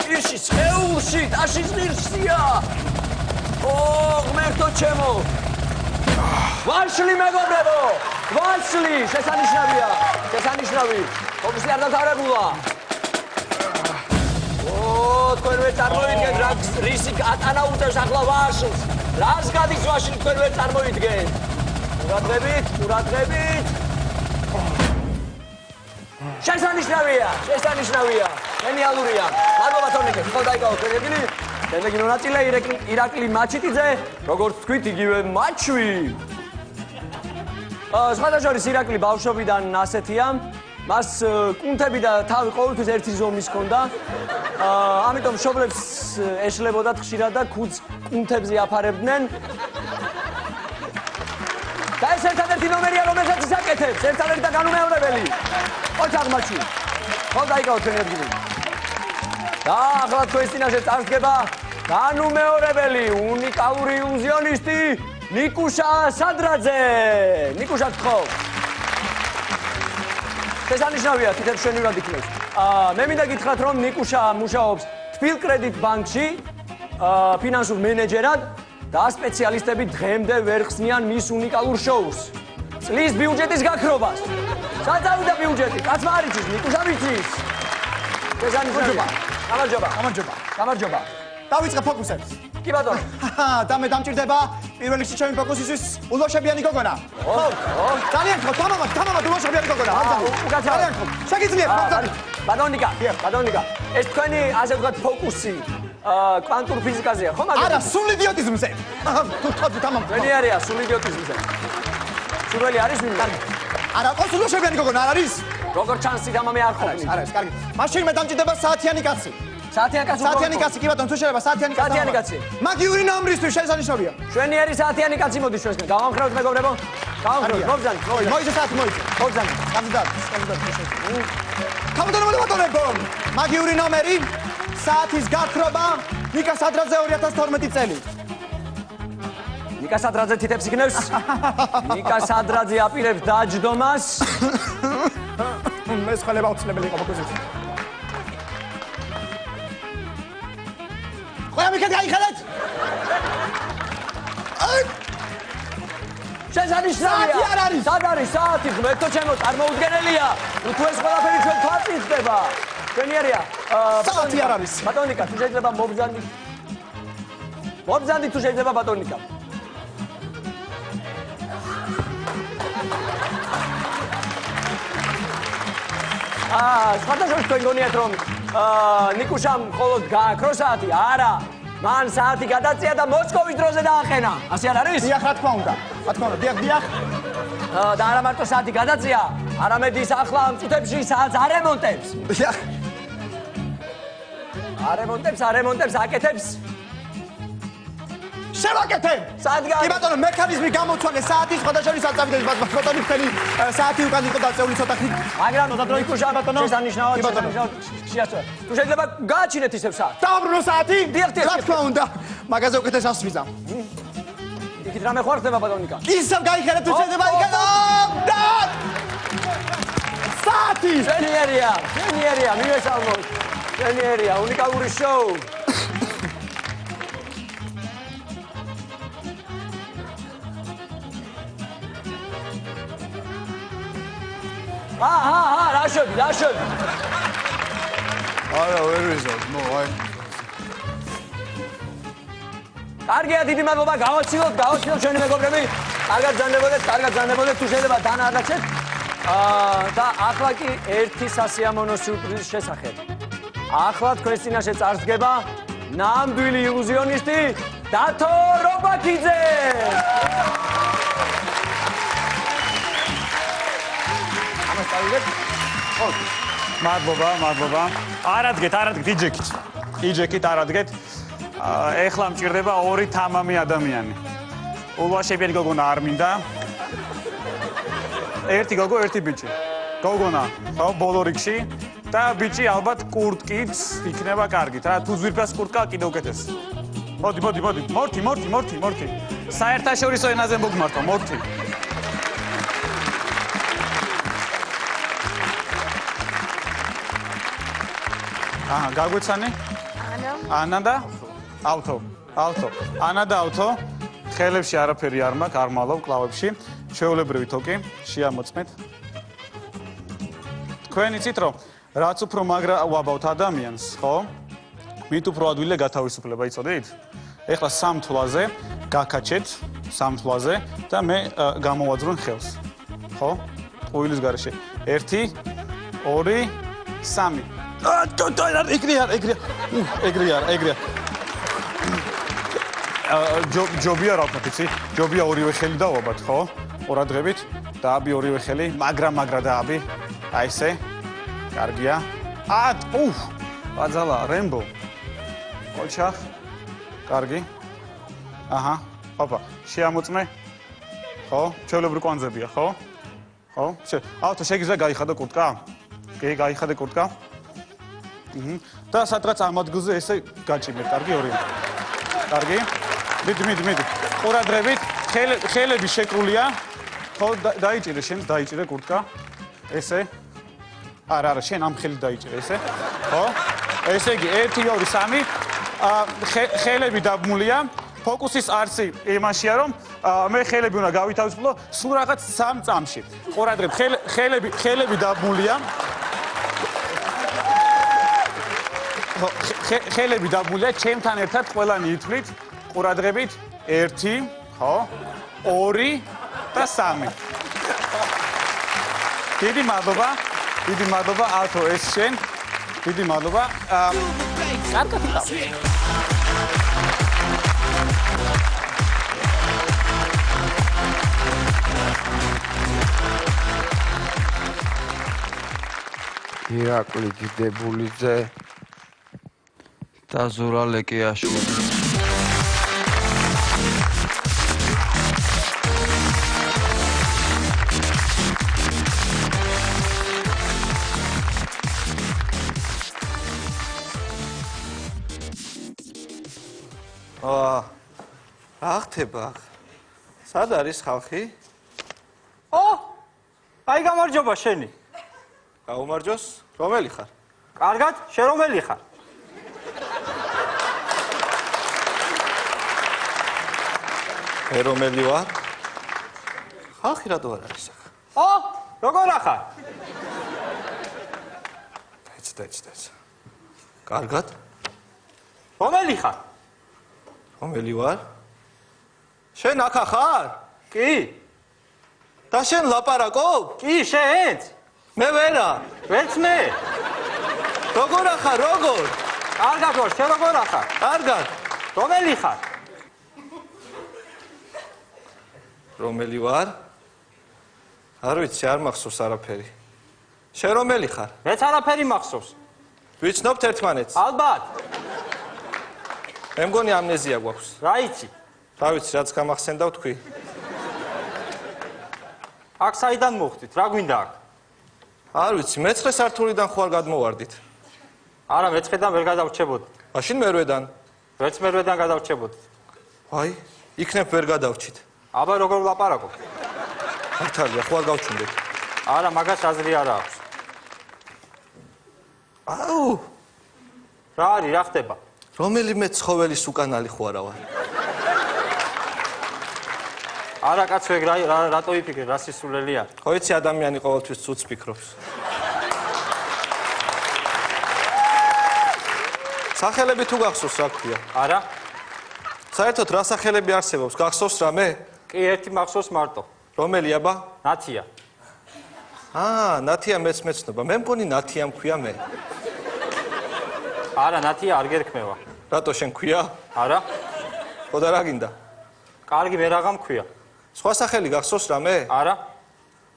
პირში, სხეულში, ტაშის ღირსია. მერთო ჩემო. ვაშლი მეგობრებო, ვაშლი, შესანიშნავი. ფოკუსი არ დამთავრებულა. თქვენ ვერ წარმოიდგენთ რა რისი ატანა უწევს ახლა ვაშლს. რას გადის ვაშლი, თქვენ ვერ წარმოიდგენთ. ყურადღებით. შესანიშნავია. გენიალურია. მადლობა თორნიკე, ხო დაიკავოთ თქვენი. შემდეგი მონაწილე ირაკლი მაჩიტიძე, როგორც თქვით, იგივე მაჩვი. სხვათა შორის ირაკლი ბავშვობიდან ასეთია. მას კუნთები და თავი ყოველთვის ერთი ზომის ჰქონდა. ამიტომ მშობლებს ეშლებოდათ ხშირად და კუნთებზე აფარებდნენ. და ეს ერთადერთი ნომერია, რომელსაც ის აკეთებს, ერთადერთი და განუმეორებელი. ოჩაღ მაჩვი. ხო დაიკავოთ თქვენი ადგილი. და ახლა თქვენს წინაშე წარსდგება განუმეორებელი, უნიკალური ილუზიონისტი ნიკუშა სანდრაძე. ნიკუშა გთხოვ. შესანიშნავია, თითებს შვენივრად იქნებს. მე მინდა გითხრათ, რომ ნიკუშა მუშაობს თბილ კრედიტ ბანკში ფინანსურ მენეჯერად და სპეციალისტები დღემდე ვერ ხსნიან მის უნიკალურ შოუს. წლის ბიუჯეტის გაქრობას. სად წავიდა ბიუჯეტი? კაცმა არ იცის, ნიკუშა ვიცის. შესანიშნავია. გამარჯობა. დავიწყე ფოკუსებს. კი ბატონო. და მე დამჭირდება პირველ რიგში ჩემი ფოკუსისთვის ულოშებიანი გოგონა. ხო. ძალიან ხო, თამამად ულოშებიანი გოგონა. ძალიან ხო. შეგიძლიათ, ბატონიკა, ეს თქვენი ასე ვთქვათ ფოკუსი კვანტურ ფიზიკაზეა, ხო მაგალითად? არა, სულ იდიოტიზმზე. თუ თქვი თამამ. თქვენი არია სულ იდიოტიზმზე. სურველი არის მინდა? არა, კონსულტაციური გოგონა არ არის? როგორ ჩანს თამამი არ ყოფნის? არის, კარგი. მაშინ მე დამჭირდება საათიანი კაცი. საათიანი კაცი, კი ბატონო, თუ შეიძლება საათიანი კაცი. საათიანი კაცი. მაგიური ნომრისთვის შესანიშნავია. ჩვენი არის საათიანი კაცი მოდი ჩვენსგან. გავამხრევთ მეგობრებო. გავამხრევთ, მოგზავნით. მოიძე საათი მოიძე. მოგზავნით. გამძდარ. ქალბატონებო, მაგიური ნომერი საათის გაქრობა ნიკა სადრაძე 2012 წელი. ნიკა სადრაძე თითებს იქნევს. ნიკა სადრაძე აპირებს დაჯდომას. მე სხელება უცნებელი იყო მოგზავნით. ყველა მიქეთ გაიხედეთ. შესანიშნავია. საათი არ არის. სად არის საათი? ღმერთო ჩემო, წარმოუდგენელია. თუ ეს ყველაფერი ჩვენ თვალწინ ხდება. ჩვენი არია. საათი არ არის. ბატონიკა, თუ შეიძლება მობრძანდით. მობრძანდით თუ შეიძლება ბატონიკა. სხვადასხვა თქვენ გონიათ რომ ნიკუშამ მხოლოდ გააქრო საათი? არა. მან საათი გადაწია და მოსკოვის დროზე დააყენა. ასე არ არის? დიახ, რა თქმა უნდა. დიახ. და არა მარტო საათი გადაწია, არამედ ის ახლა ამ წუთებში საათს არემონტებს. დიახ. არემონტებს, აკეთებს. შევაკეთებ. სადგა. კი ბატონო, მექანიზმი გამოცვალე საათის სხვადასხვა საწავდების ბატონო, თქვენი საათი უკან იყო დაწეული ცოტა ხნით. მაგრამ ნიკუშა ბატონო. შესანიშნავად შეასწორა. თუ შეიძლება გააჩინეთ ისევ საათს. დააბრუნო საათი? დიახ. რა თქმა უნდა. მაგაზე უკეთეს ასვიზა. იქით რამე ხარ ხდება ბატონიკა? ისევ გაიხედეთ თუ შეიძლება იქნება. საათი! შენიერია, მივესალმოთ. შენიერია, უნიკალური შოუ. რა შვები. არა, ვერ ვიზავ, აი. კარგია, დიდი მადლობა, გავაცილოთ ჩვენი მეგობრები. კარგად ზანდებოდეთ, თუ შეიძლება დანარჩეთ. და ახლა კი ერთი სასიამოვნო სიურპრიზის შესახებ. ახლა თქვენს წინაშე წარსდგება ნამდვილი ილუზიონისტი დათო რობაქიძე. მადლობა. არადგეთ, იჯეკით არადგეთ. ეხლა მჭირდება ორი თამამი ადამიანი. ულვაშებიანი გოგონა არ მინდა. ერთი გოგო, ერთი ბიჭი. გოგონა, ხო, ბოლო რიგში და ბიჭი ალბათ კურტკიც იქნება კარგით რა. თუ ზვირფას კურტკა კიდე უკეთეს. მოდი. მორთი. საერთაშორისო ენაზე მოგმართო, მორთი. გაგვეცანი? ანა და ავთო. ანა და ავთო. ხელებში არაფერი არ მაქვს, არ მალავ კლავებში. ჩვეულებრივი თოკი, შეამოწმეთ. თქვენ იცით რომ რაც უფრო მაგრა ვაბავთ ადამიანს, ხო? მით უფრო ადვილია გათავისუფლება, იცოდით? ეხლა სამ თვლაზე გაკაჩეთ, და მე გამოვაძრონ ხელს. ხო? ყუილის გარეშე. 1 2 3 ეგრეა. ჯობია რა ვთქვათ, იცი? ჯობია ორივე ხელი დავაბათ, ხო? ყურადღებით, დააბი ორივე ხელი, მაგრა დააბი. აი ესე. კარგია. ბაძალა, რემბო. ოჩახ. კარგი. შეამოწმე. ხო? ჩვეულებრივი კვანძებია, ხო? ავთო შეგიძლია გაიხადო კურტკა? კი, გაიხადე კურტკა. და სადღაც ამ ადგილზე ესე გაჭიმეთ, კარგი ორივე. კარგი. მიდი. ყურადღებით, ხელები შეკრულია. ხო, დაიჭირე შენ, დაიჭირე კურტკა. ესე. არა, შენ ამ ხელით დაიჭირე, ესე. ხო? ესე იგი 1 2 3 ხელები დაბმულია. ფოკუსის არსი იმაშია, რომ მე ხელები უნდა გავითავისუფლო სულ რაღაც 3 წამში. ყურადღებით, ხელები დაბმულია. ხელები დაბმულია, ჩემთან ერთად ყველანი ითვლით. ყურადღებით 1 ხო 2 და 3 დიდი მადლობა ავთო ეს შენ დიდი მადლობა. კარგად იყავ. ირაკლი დიდებულიძე და ზურა ლეკიაშვილი. რა ხდება? სად არის ხალხი? აი გამარჯობა შენი. გაუმარჯოს? რომელი ხარ? კარგად, შენ რომელი ხარ? მე რომელი ვარ? ხალხი რატო არ არის აქ? როგორ ახარ? დაიწყე. კარგად? რომელი ხარ? რომელი ვარ? შენ აქ ხარ? კი. და შენ ლაპარაკობ? კი, შენც. მე ვერა. ვერც მე. როგორ ახარ? როგორ? კარგად ვარ, შენ როგორ ახარ? კარგად. რომელი ხარ? რომელი ვარ? არ ვიცი, არ მახსოვს არაფერი. შენ რომელი ხარ? მეც არაფერი მახსოვს. ვიცნობთ ერთმანეთს? ალბათ. მე მგონი ამნეზია გვაქვს. რა იცი? რა ვიცი, რაც გამახსენდა ვთქვი. აქ საიდან მოხდით? რა გვინდა აქ? არ ვიცი, მე-9 სართულიდან ხوار გადმოვარდით. არა, მე-9-დან ვერ გადავრჩებოდი. მაშინ მერვედან. ვერც მერვედან გადავრჩებოდი. აი, იქნებ ვერ გადავჭით. აბა როგორ ვლაპარაკობ? მართალია, ხوار გავჩნდეთ. არა, მაგას აზრი არა აქვს. აუ, რა არის, რა ხდება? რომელიმე ცხოველის უკანალი ხوارა ვარ. არა კაცო, ეგ რატო იფიქრე, რა სისულელია? ხო იცი, ადამიანი ყოველთვის ცუდს ფიქრობს. სახელები თუ გახსოვს რა ქვია? არა? საერთოდ რა სახელები არსებობს? გახსოვს რამე? კი, ერთი მახსოვს მარტო. რომელი აბა? ნათია. ნათია მეც მეცნობა. მე მგონი ნათია მქვია მე. არა, ნათია არ გერქმევა. რატო შენ ქვია? არა? ხო და რა გინდა? კარგი, მე რაღა მქვია. სხვა სახელი გახსოვს რამე? არა?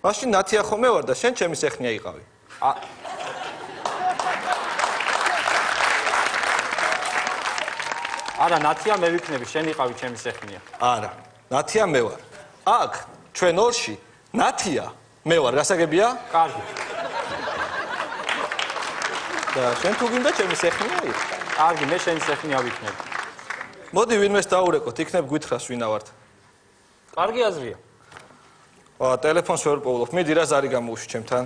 მაშინ ნათია ხომე ვარ და შენ ჩემი სეხნია იყავი. არა, ნათია მე ვიქნები, შენ იყავი ჩემი სეხნია. არა, ნათია მე ვარ. აქ ჩვენ ორში ნათია მე ვარ, გასაგებია? კარგი. და შენ თუ გინდა ჩემი სეხნია იქ? კარგი, მე შენი სეხნია ვიქნები. მოდი ვინმეს დაურეკოთ, იქნებ გვითხრას ვინა ვართ. კარგი აზრია. ტელეფონს ვერ პოვლობ, მიდი რა ზარი გამოუშვი ჩემთან.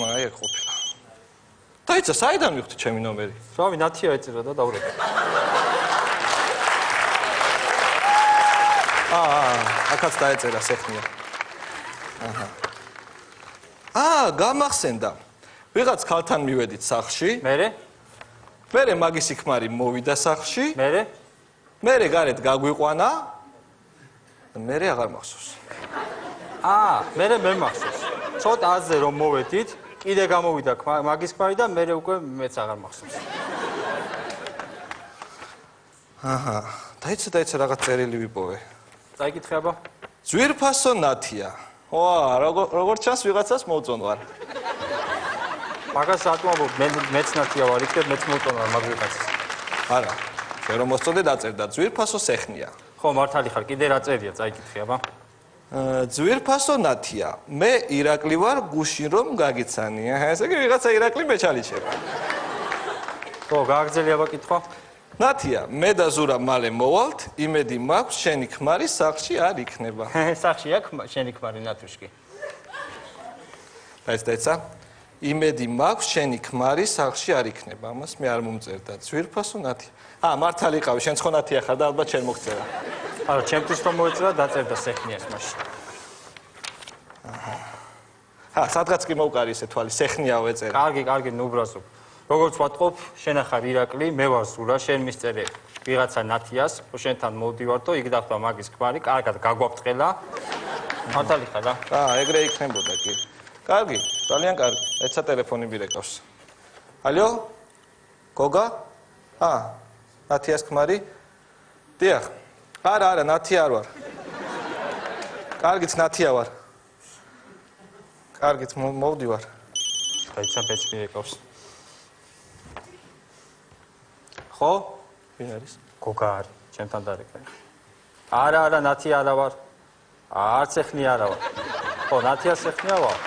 აი ეგ ყოფილა. დაიცა, საიდან მივხვდი ჩემი ნომერი? რავი, ნათია ეწერა და დაურეკე. აქაც დაეწერა სეხნია. გამახსენდა. ვიღაც ქალთან მივედით სახლში. მერე? მერე მაგისი ქმარი მოვიდა სახლში. მერე? მერე გარეთ გაგვიყვანა. მერე აღარ მახსოვს. მერე მე მახსოვს. ცოტა აზზე რომ მოვედით, კიდე გამოვიდა მაგის ქმარი და მერე უკვე მეც აღარ მახსოვს. დაიცა რაღაც წერილი ვიპოვე. წაიკითხე აბა. ძვირფასო ნათია. როგორ ჩანს ვიღაცას მოუწონვარ. მაგას რატომ ამბობ? მეც ნათია ვარ, იქნებ მეც მოუწონვარ მაგ ვიღაცას. არა, შენ რომ მოსწონდე დაწერდა ძვირფასო სეხნია. ხო, მართალი ხარ, კიდე რა წერია, წაიკითხე აბა. ძვირფასო ნათია. მე ირაკლი ვარ, გუშინ რომ გაგიცანია. ესე იგი ვიღაცა ირაკლი მეჩალიჩება. ხო, გააგრძელი აბა კითხვა. ნათია, მე და ზურა მალე მოვალთ, იმედი მაქვს, შენი ქმარი სახლში არ იქნება. სახლში აქ შენი ქმარი ნათუშკი. დაიცა. იმედი მაქვს, შენი ქმარი სახლში არ იქნება. ამას მე არ მომწერდა. ძვირფასო ნათია. მართალი იყავი, შენ ხო ნათია ხარ და ალბათ შენ მოგწერა. არა, ჩემთვის რომ მოეწერა, დაწერდა სეხნიას მაშინ. სადღაც კი მოვკარი ესე თვალი, სეხნიაო ეწერა. კარგი, ნუ ბრაზობ. როგორც ვატყობ, შენ ახარ ირაკლი, მე ვარ ზურა, შენ მისწერე ვიღაცა ნათიას, შენთან მოვდივართო, იქ დახვდა მაგის ქმარი, კარგად გაგვაფრთხილა. მართალი ხარ რა? ეგრე იქნებოდა კი. კარგი, ძალიან კარგი. ეცა ტელეფონი მირეკავს. ალო? გოგა? ნათიას ქმარი? დიახ. არა, ნათი არ ვარ. კარგით, ნათია ვარ. კარგით, მოვდივარ. ეცა ბეც მირეკავს. ხო? ვინ არის? გოგა არის, ჩემთან დარეკა. არა, ნათი არა ვარ. არც ეხნი არა ვარ. ხო, ნათიას ეხნია ვარ.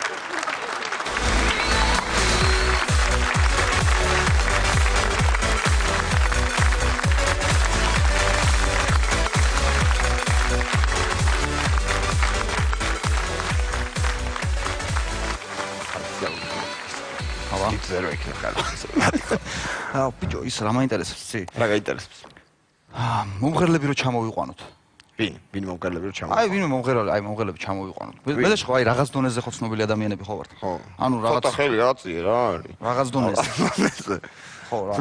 ზერო იქნება კარგი. ბიჭო, ის რა მაინტერესებს ცი? რა გაინტერესებს? მომღერლები რო ჩამოვიყვანოთ. ვინ მომღერლები რო ჩამოვიყვანოთ? აი, ვინმე მომღერლები ჩამოვიყვანოთ. მე ხო აი რაღაც დონეზე ხო ცნობილი ადამიანები ხო ვართ? ხო. ანუ რაღაც ცოტა ხელი რაცია რა არის? რაღაც დონეზე. ხო რა.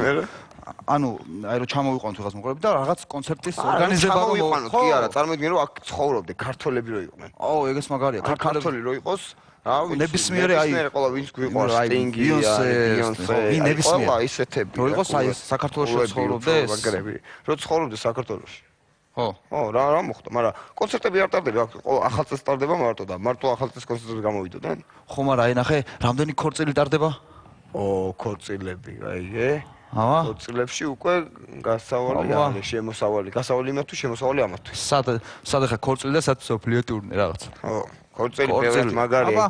ანუ აი რო ჩამოვიყვანოთ ვიღაც მომღერლები და რაღაც კონცერტის ორგანიზება რო ჩამოვიყვანოთ, კი არა, წარმოიდგინე რომ აქ ცხოვრობდნენ ქართველები რო იყვნენ. ეგეც მაგარია. ქართველი რო იყოს ნებისმიერი აი ყველა ვინც გვიყვარს სტინგი ვინ ნებისმიერი ყველა ისეთები რო იყოს აი საქართველოში ცხოვრობდეს რო ცხოვრობდეს საქართველოში ხო რა მოხდა მაგრამ კონცერტები არ ტარდება ახალწელს ტარდება მარტო და მარტო ახალწელს კონცერტებს გამოვიდოდნენ ხო მაგრამ აი ნახე რამდენი ქორწილი ტარდება ქორწილები აიგე ავა ქორწილებში უკვე გასავალი არის შემოსავალი გასავალი იმათ თუ შემოსავალი ამათ სად ხა ქორწილი და სად სოფლიო ტურნე რაღაც ხო ქორწილი ბევრად მაგარია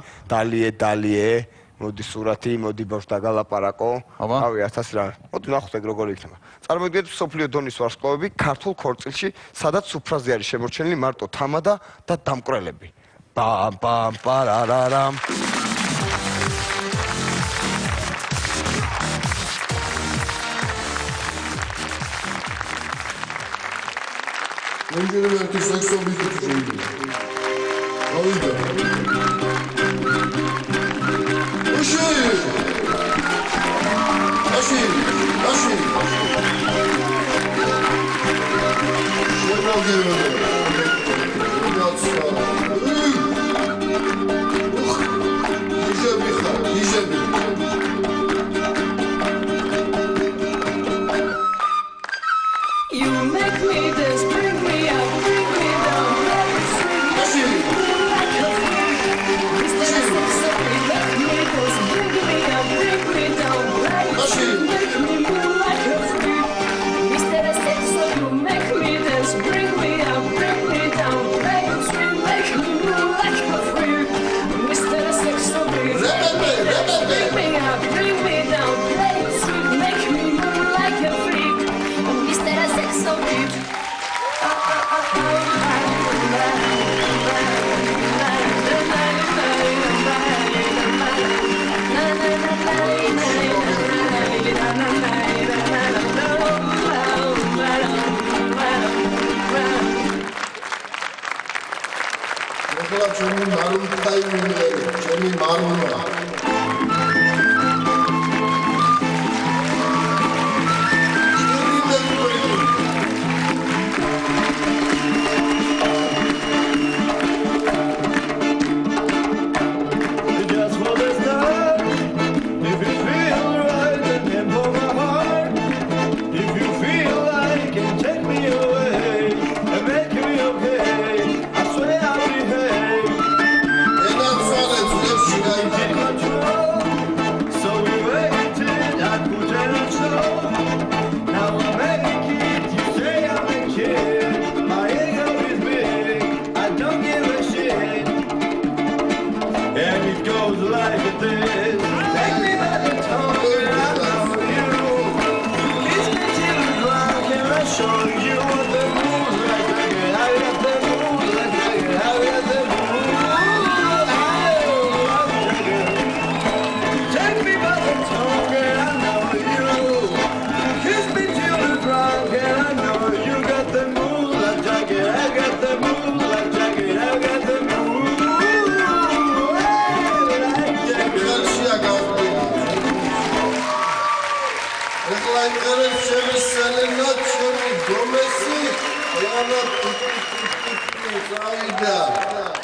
დალიე მოდი სურათი მოდი ბავშვ დაგალაპარაკო რავი 1000 რა მოდი ნახოთ ეგ როგორ იქნება წარმოიდგინეთ სოფლიო დონის ვარსკვლავები ქართულ ქორწილში სადაც სუფრაზე არის შემორჩენილი მარტო თამადა და დამკვრელები პამ პამ პარარარამ Öncelikle sekson bir tutucuydu. Alıydı. Aşağı. Aşağı. Şemal geliyor. Yatsa. Yiyeceğim. You make me this, bring me up, bring me down, let it swing, like a free. Instead of sorry, make me this, bring me up, bring me down, let it swing, make me move like a free. Instead of sorry, you make me this, bring me up, bring me down, let it swing, make me move like a free. Instead of sorry, bring me up, bring me down, let it swing, make me move like a free. So deep.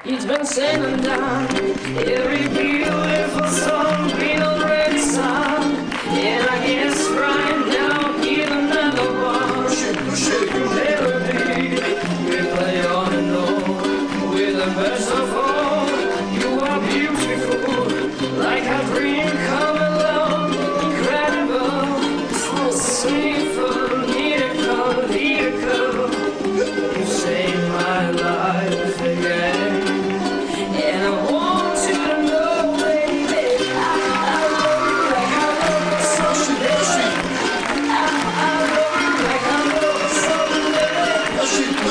It's been said and done. Every beautiful song, green or red sun. And I guess right now, here's another one. Melody, we play on and on. With the best of all, you are beautiful, like a dream come along. Incredible, sweet fun, miracle. You saved my life again. And I want you to know, baby, I love you like I love someday. I love you like I love someday. I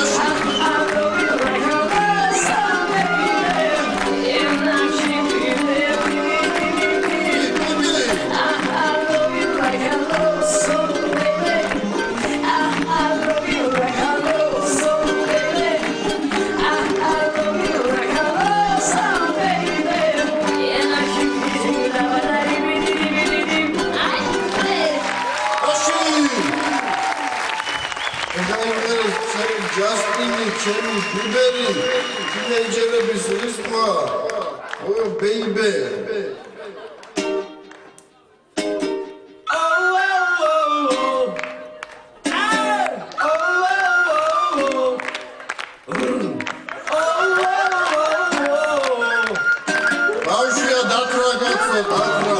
love you like I love someday. And I keep you there. I love you like I love someday. I love you like I love someday. I love you like I love someday. And I keep you there. Justin, Cherry, Blueberry, teenager, Bisrisma. Oh, baby. Bauschia, Datra, Gotze, Datra.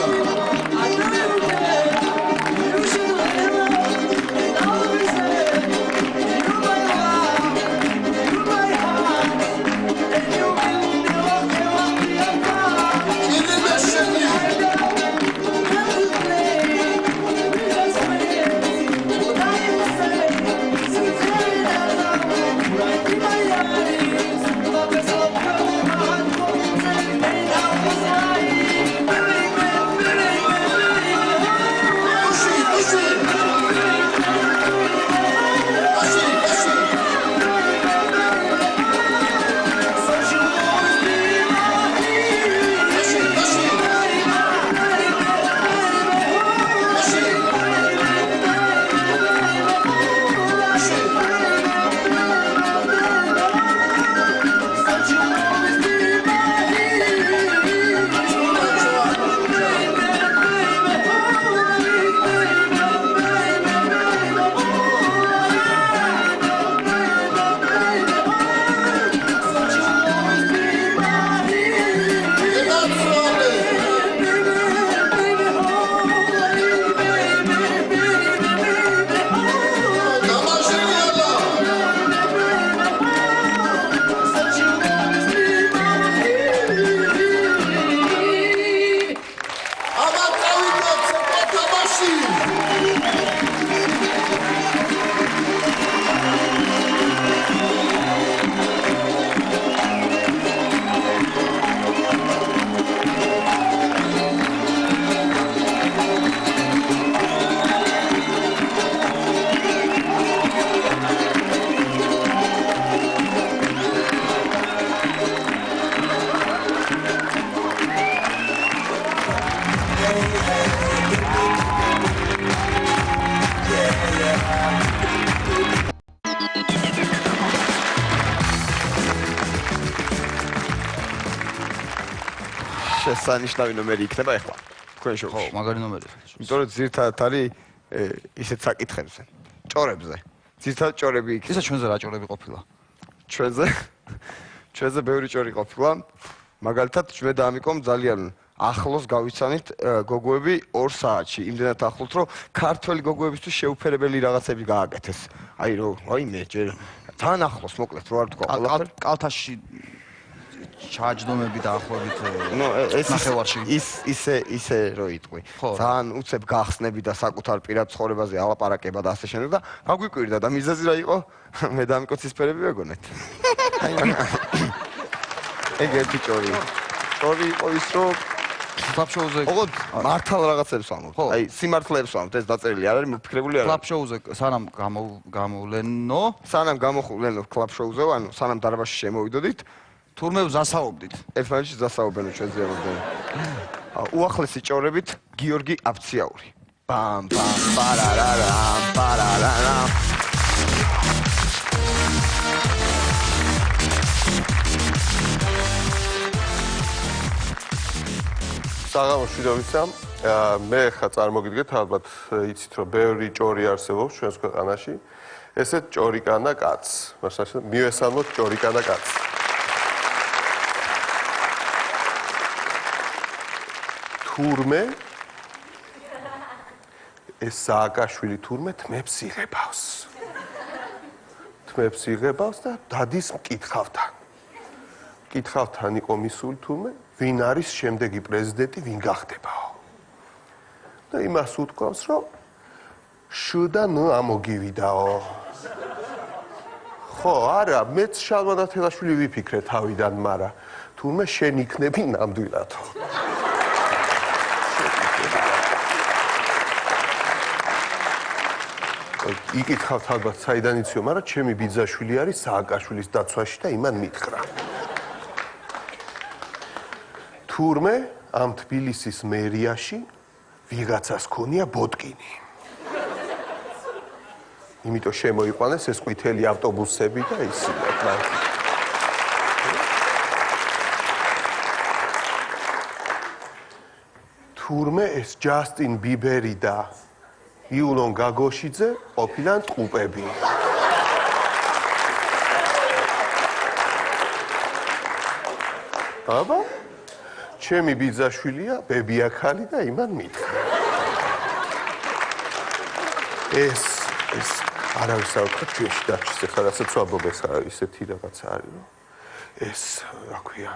შესანიშნავი ნომერი იქნება ახლა თქვენ შოუში. ხო, მაგარი ნომერი. იმიტომ რომ ძირთადად არის ისეთ საკითხებზე, ჭორებზე. ძირთადად ჭორები იქ. ისა ჩვენზე რა ჭორები ყოფილა? ჩვენზე ბევრი ჭორი ყოფილა. მაგალითად, ჩვენ დაამიკომ ძალიან ახლოს გავიცანით გოგოები 2 საათში. იმდენად ახლოს, რომ ქართველი გოგოებისთვის შეუფერებელი რაღაცები გააკეთეს. აი მე ჯერ თან ახლოს მოკლედ რო არ თქვა ყველაფერი. კალთაში ჩაჯდომები დაახლოებით ნახევარში. ისე რო იტყვი. ძალიან უცებ გახსნები და საკუთარ პირად ცხოვრებაზე ალაპარაკება და ასე შემდეგ და გაგვიკვირდა და მიზეზი რა იყო? მე დამიკო ცისფერები ვეგონეთ. ეგ ერთი ჭორი. ჭორი იყო ის რომ კლაპშოუზე ოღონდ მართალ რაღაცებს ვამბობ. აი სიმართლეებს ვამბობ, ეს დაწერილი არ არის, მოფიქრებული არ არის. კლაპშოუზე სანამ გამოვლენო, სანამ გამოვლენო კლაპშოუზე, ანუ სანამ დარბაზში შემოვიდოდით, თურმე ვზასაობდით. ერთმანეთში ზასაობენ ჩვენზე ამბობენ. უახლესი ჭორებით გიორგი აფციაური. ბამ ბამ პარარარამ პარარარამ. საღამოში რომ ვისამ, მე ხა წარმოგიდგეთ, ალბათ იცით რომ ბევრი ჭორი არსებობს ჩვენს ქვეყანაში. ესეთ ჭორიკანა კაცს. მასაშ მივესალმოთ ჭორიკანა კაცს. თურმე ეს სააკაშვილი თურმე თმებს იღებავს. თმებს იღებავს და დადის მკითხავთან. მკითხავთან იყო მისული თურმე, ვინ არის შემდეგი პრეზიდენტი, ვინ გახდებაო. და იმას უთქვამს, რომ შ და ν ამოგივიდაო. ხო, არა, მეც შალვა ნათელაშვილი ვიფიქრე თავიდან, მაგრამ თურმე შენ იქნები ნამდვილადო. იკითხავთ ალბათ საიდან იციო, მაგრამ ჩემი ბიძაშვილი არის სააკაშვილის დაცვაში და იმან მითხრა. თურმე ამ თბილისის მერიაში ვიღაცას ქონია ბოტკინი. იმიტომ შემოიყვანეს ეს ყვითელი ავტობუსები და ისი. თურმე ეს ჯასტინ ბიბერი და იულონ გაგოშიძე ყოფილან ტყუპები. აბა ჩემი ბიძაშვილია ბებიაქალი და იმან მითხრა. ეს არავის არ ვთქვა ჩვენში დარჩის ახლა რასაც ვამბობ ეს ისეთი რაღაცა არის რომ ეს რა ქვია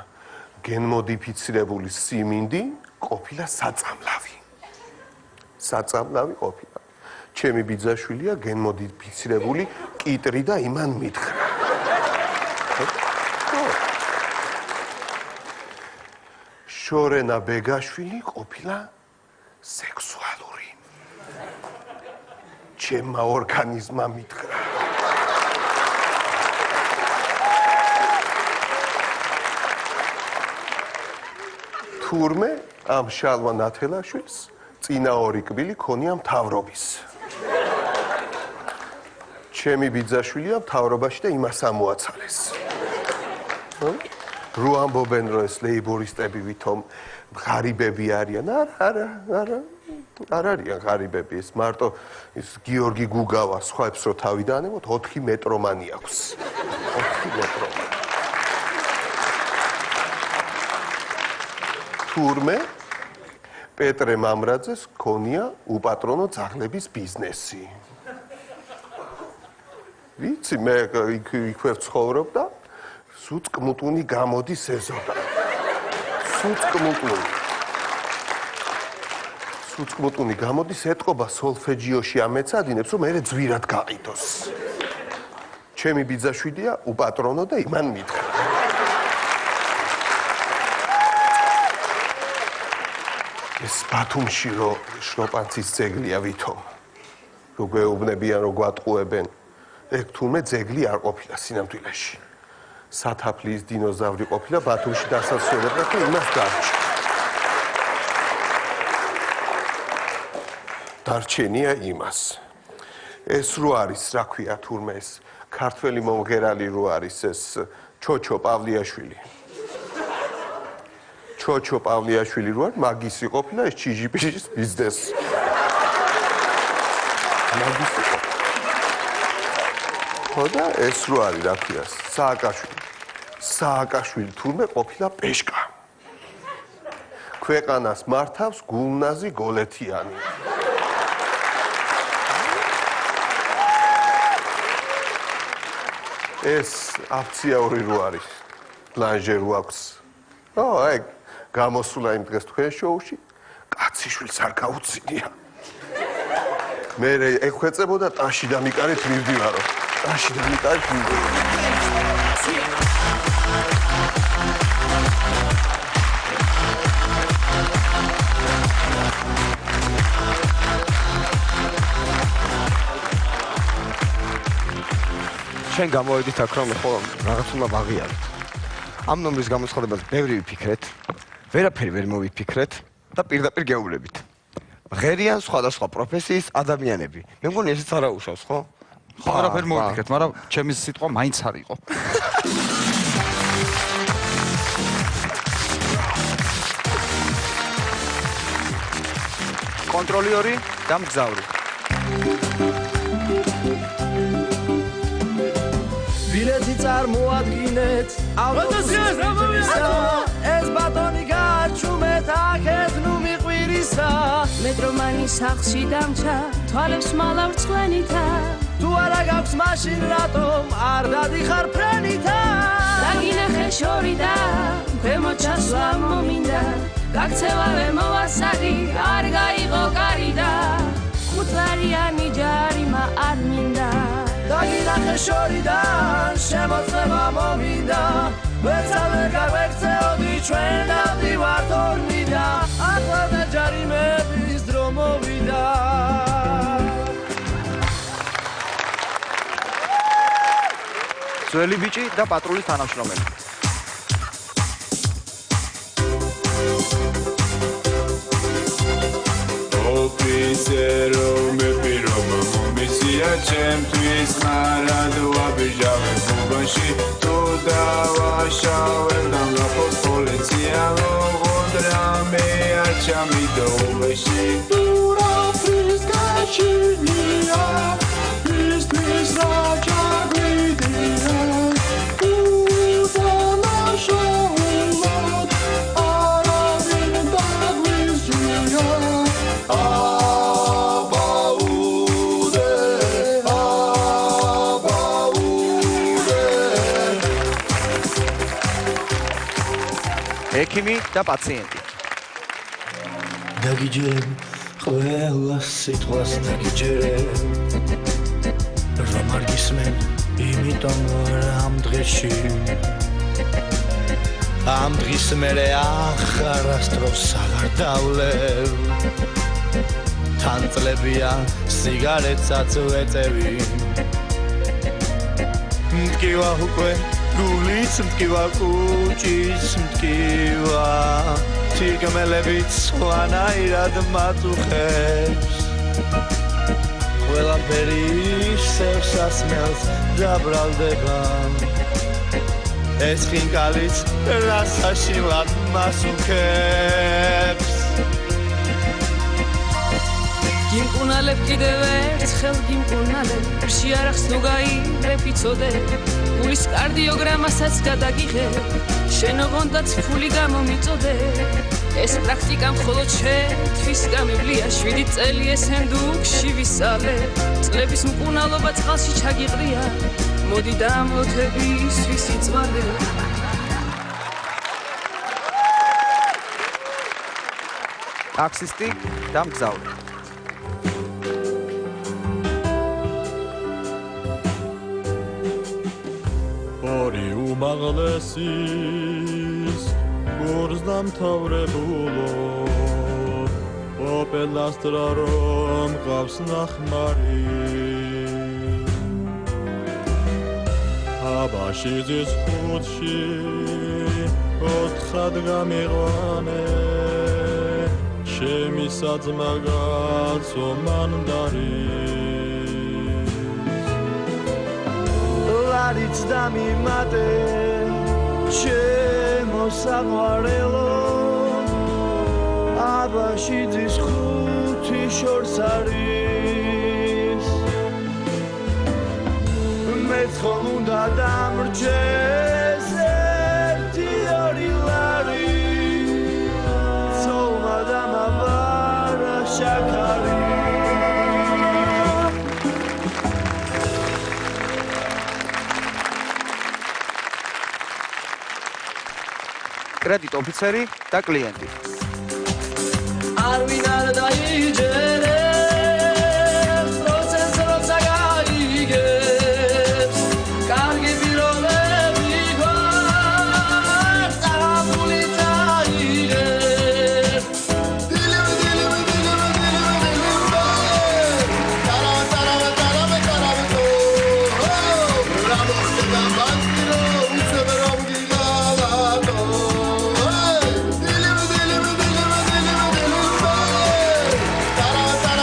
გენმოდიფიცირებული სიმინდი ყოფილა საწამლავი. საწამლავი ყოფილა. ჩემი ბიძაშვილია გენმოდიფიცირებული კიტრი და იმან მითხრა. შორენა ბეგაშვილი ყოფილა სექსუალური. ჩემმა ორგანიზმმა მითხრა. თურმე ამ შალვა ნათელაშვილს წინა ორი კბილი ქონია მთავრობის. ჩემი ბიძაშვილია მთავრობაში და იმას ამოაცალეს. რო ამბობენ რომ ეს ლეიბორისტები ვითომ ღარიბები არიან, არა, არ არიან ღარიბები, ეს მარტო ის გიორგი გუგავა სხვაებს რო თავი დაანებოთ 4 მეტრომანი აქვს. 4 მეტრომანი. თურმე პეტრე მამრაძეს ქონია უპატრონო ძაღლების ბიზნესი. ვიცი მე იქვე ვცხოვრობ და სუწკმუტუნი გამოდის ეზოდა. სუწკმუტუნი გამოდის ეტყობა სოლფეჯიოში ამეცადინებს რომ მე ძვირად გაყიდოს. ჩემი ბიძაშვილია უპატრონო და იმან მითხრა. ეს ბათუმში რო შლოპანცის ძეგლია ვითომ რო გვეუბნებიან რომ გვატყუებენ ეგ თურმე ძეგლი არ ყოფილა სინამდვილეში. სათაფლის დინოზავრი ყოფილა ბათუმში დასასრულებლად და იმას დარჩა. დარჩენია იმას. ეს რო არის, რა ქვია თურმე ეს ქართველი მომღერალი რო არის ეს ჩოჩო პავლიაშვილი. ჩოჩო პავლიაშვილი რო არის, მაგისი ყოფილა ეს ჩიჟიპიჟის ბიზნესი. მაგისი და ეს რო არის რა ქვია სააკაშვილი თურმე ყოფილა პეშკა. ქვეყანას მართავს გულნაზი გოლეთიანი. ეს აფციაური რო არის ლანჟე რო აქვს. აი გამოსულა იმ დღეს თქვენ შოუში კაციშვილს არ გაუცინია. მე ეხვეწებოდა ტაში და მიკარით მივდივარო. ტაში და მიკარით მივდივარო. ჩვენ გამოვედით აქ რომ ხო რაღაც უნდა ვაღიაროთ. ამ ნომრის გამოცხადებაზე ბევრი ვიფიქრეთ, ვერაფერი ვერ მოვიფიქრეთ და პირდაპირ გეუბნებით. ღერიან სხვადასხვა პროფესიის ადამიანები. მე მგონი ესეც არ აუშავს, ხო? ხო, ვერაფერი მოვიფიქრეთ, მაგრამ ჩემი სიტყვა მაინც არ იყო. კონტროლიორი და მგზავრი. ბილეთი წარმოადგინეთ ავტობუსის ეს ბატონი გარჩუმეთ აქეთ ნუ მიყვირისა მეტრომანის სახლში დამჩა თვალებს მალავრცხლენითა თუ არა გაქვს მაშინ რატომ არ დადიხარ ფრენითა დაგინახე შორი და ქვემოთ ჩასვლა მომინდა გაქცევავე მოვასადი არ გაიღო კარი და ხუთლარიანი ჯარიმა არ მინდა დაგინახე შორიდან შემოწება მომინდა ვეცალე გავექცეოდი ჩვენ დავდივართ ორმიდა ახლა და ჯარიმების დრო მოვიდა ძველი ბიჭი და პატრულის თანამშრომელი. ოფიცერო მე პირობა მომისია ჩემთვის მარადო აბიჟავე ბუბაში თუ დავაშავე დამლახოს პოლიცია მოღონდრა მე არ ჩამიდოუბეში ტურა ფრისკაჩინია ბიზნეს რაჯაგვიდია უდანაშაულად არავინ დაგვიზრია ექიმი და პაციენტი. დაგიჯერებ ყველა სიტყვას დაგიჯერებ რომ არ გისმენ იმიტომ რომ ამ დღეში ამ დღის მერე ახარასდროს აღარ დავლებ თან წლებია სიგარეტსაც ვეწევი მტკივა უკვე გულის მტკივა კუჭის მტკივა თირგმელებიც სხვანაირად მაწუხებს ყველაფერი სევსასმელს დაბრალდება ეს ხინკალიც რასაშილად მასუქებს გიმკუნალებ კიდევ ერთხელ გიმკუნალებ შეარახს ნუ გაიღებ იცოდე გულის კარდიოგრამასაც გადაგიღე შენ ოღონდაც ფული გამომიწოდე ეს პრაქტიკა მხოლოდ შეთვის გამივლია 7 წელი ესენდუქში ვისალე წლების მკუნალობა წყალში ჩაგიყრია მოდი დამოთებისთვის იწვალე ტაქსისტი და მგზავრი. ორი უმაღლესის გურს დამთავრებულო ოპელ ასტრა რომ ყავს ნახმარი აბაშიძის ხუთში 4 გამიყვანე ჩემი საძმა კაცო მანდარი ლარიც დამიმატე ჩემო საყვარელო აბაშიძის ხუთი შორს არის მეც ხომ უნდა დამრჩეს 1-2 ლარი ცოლმა დამაბარა შაქარი კრედიტ ოფიცერი და კლიენტი. არვინ არ დაიჯერებს პროცესს როცა გაიგებს კარგი პიროვნები გვაქვს წამული წაიღებს Tara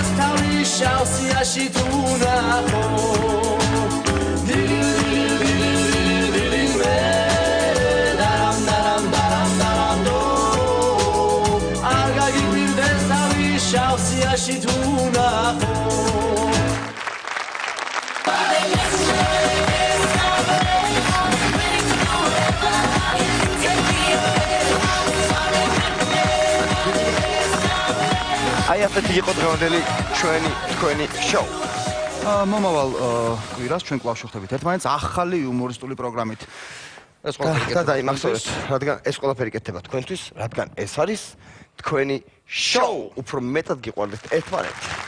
გვირდეს თავი შავსიაში თუ ნახო შავსიაში თუ ნახო აი ასეთი იყო დღევანდელი თქვენი შოუ. მომავალ კვირას ჩვენ კვლავ შევხვდებით ერთმანეთს ახალი იუმორისტული პროგრამით. ეს ყველაფერი და იმახსოვრეთ, რადგან ეს ყველაფერი კეთდება თქვენთვის, რადგან ეს არის თქვენი შოუ. უფრო მეტად გიყვარდეთ ერთმანეთს.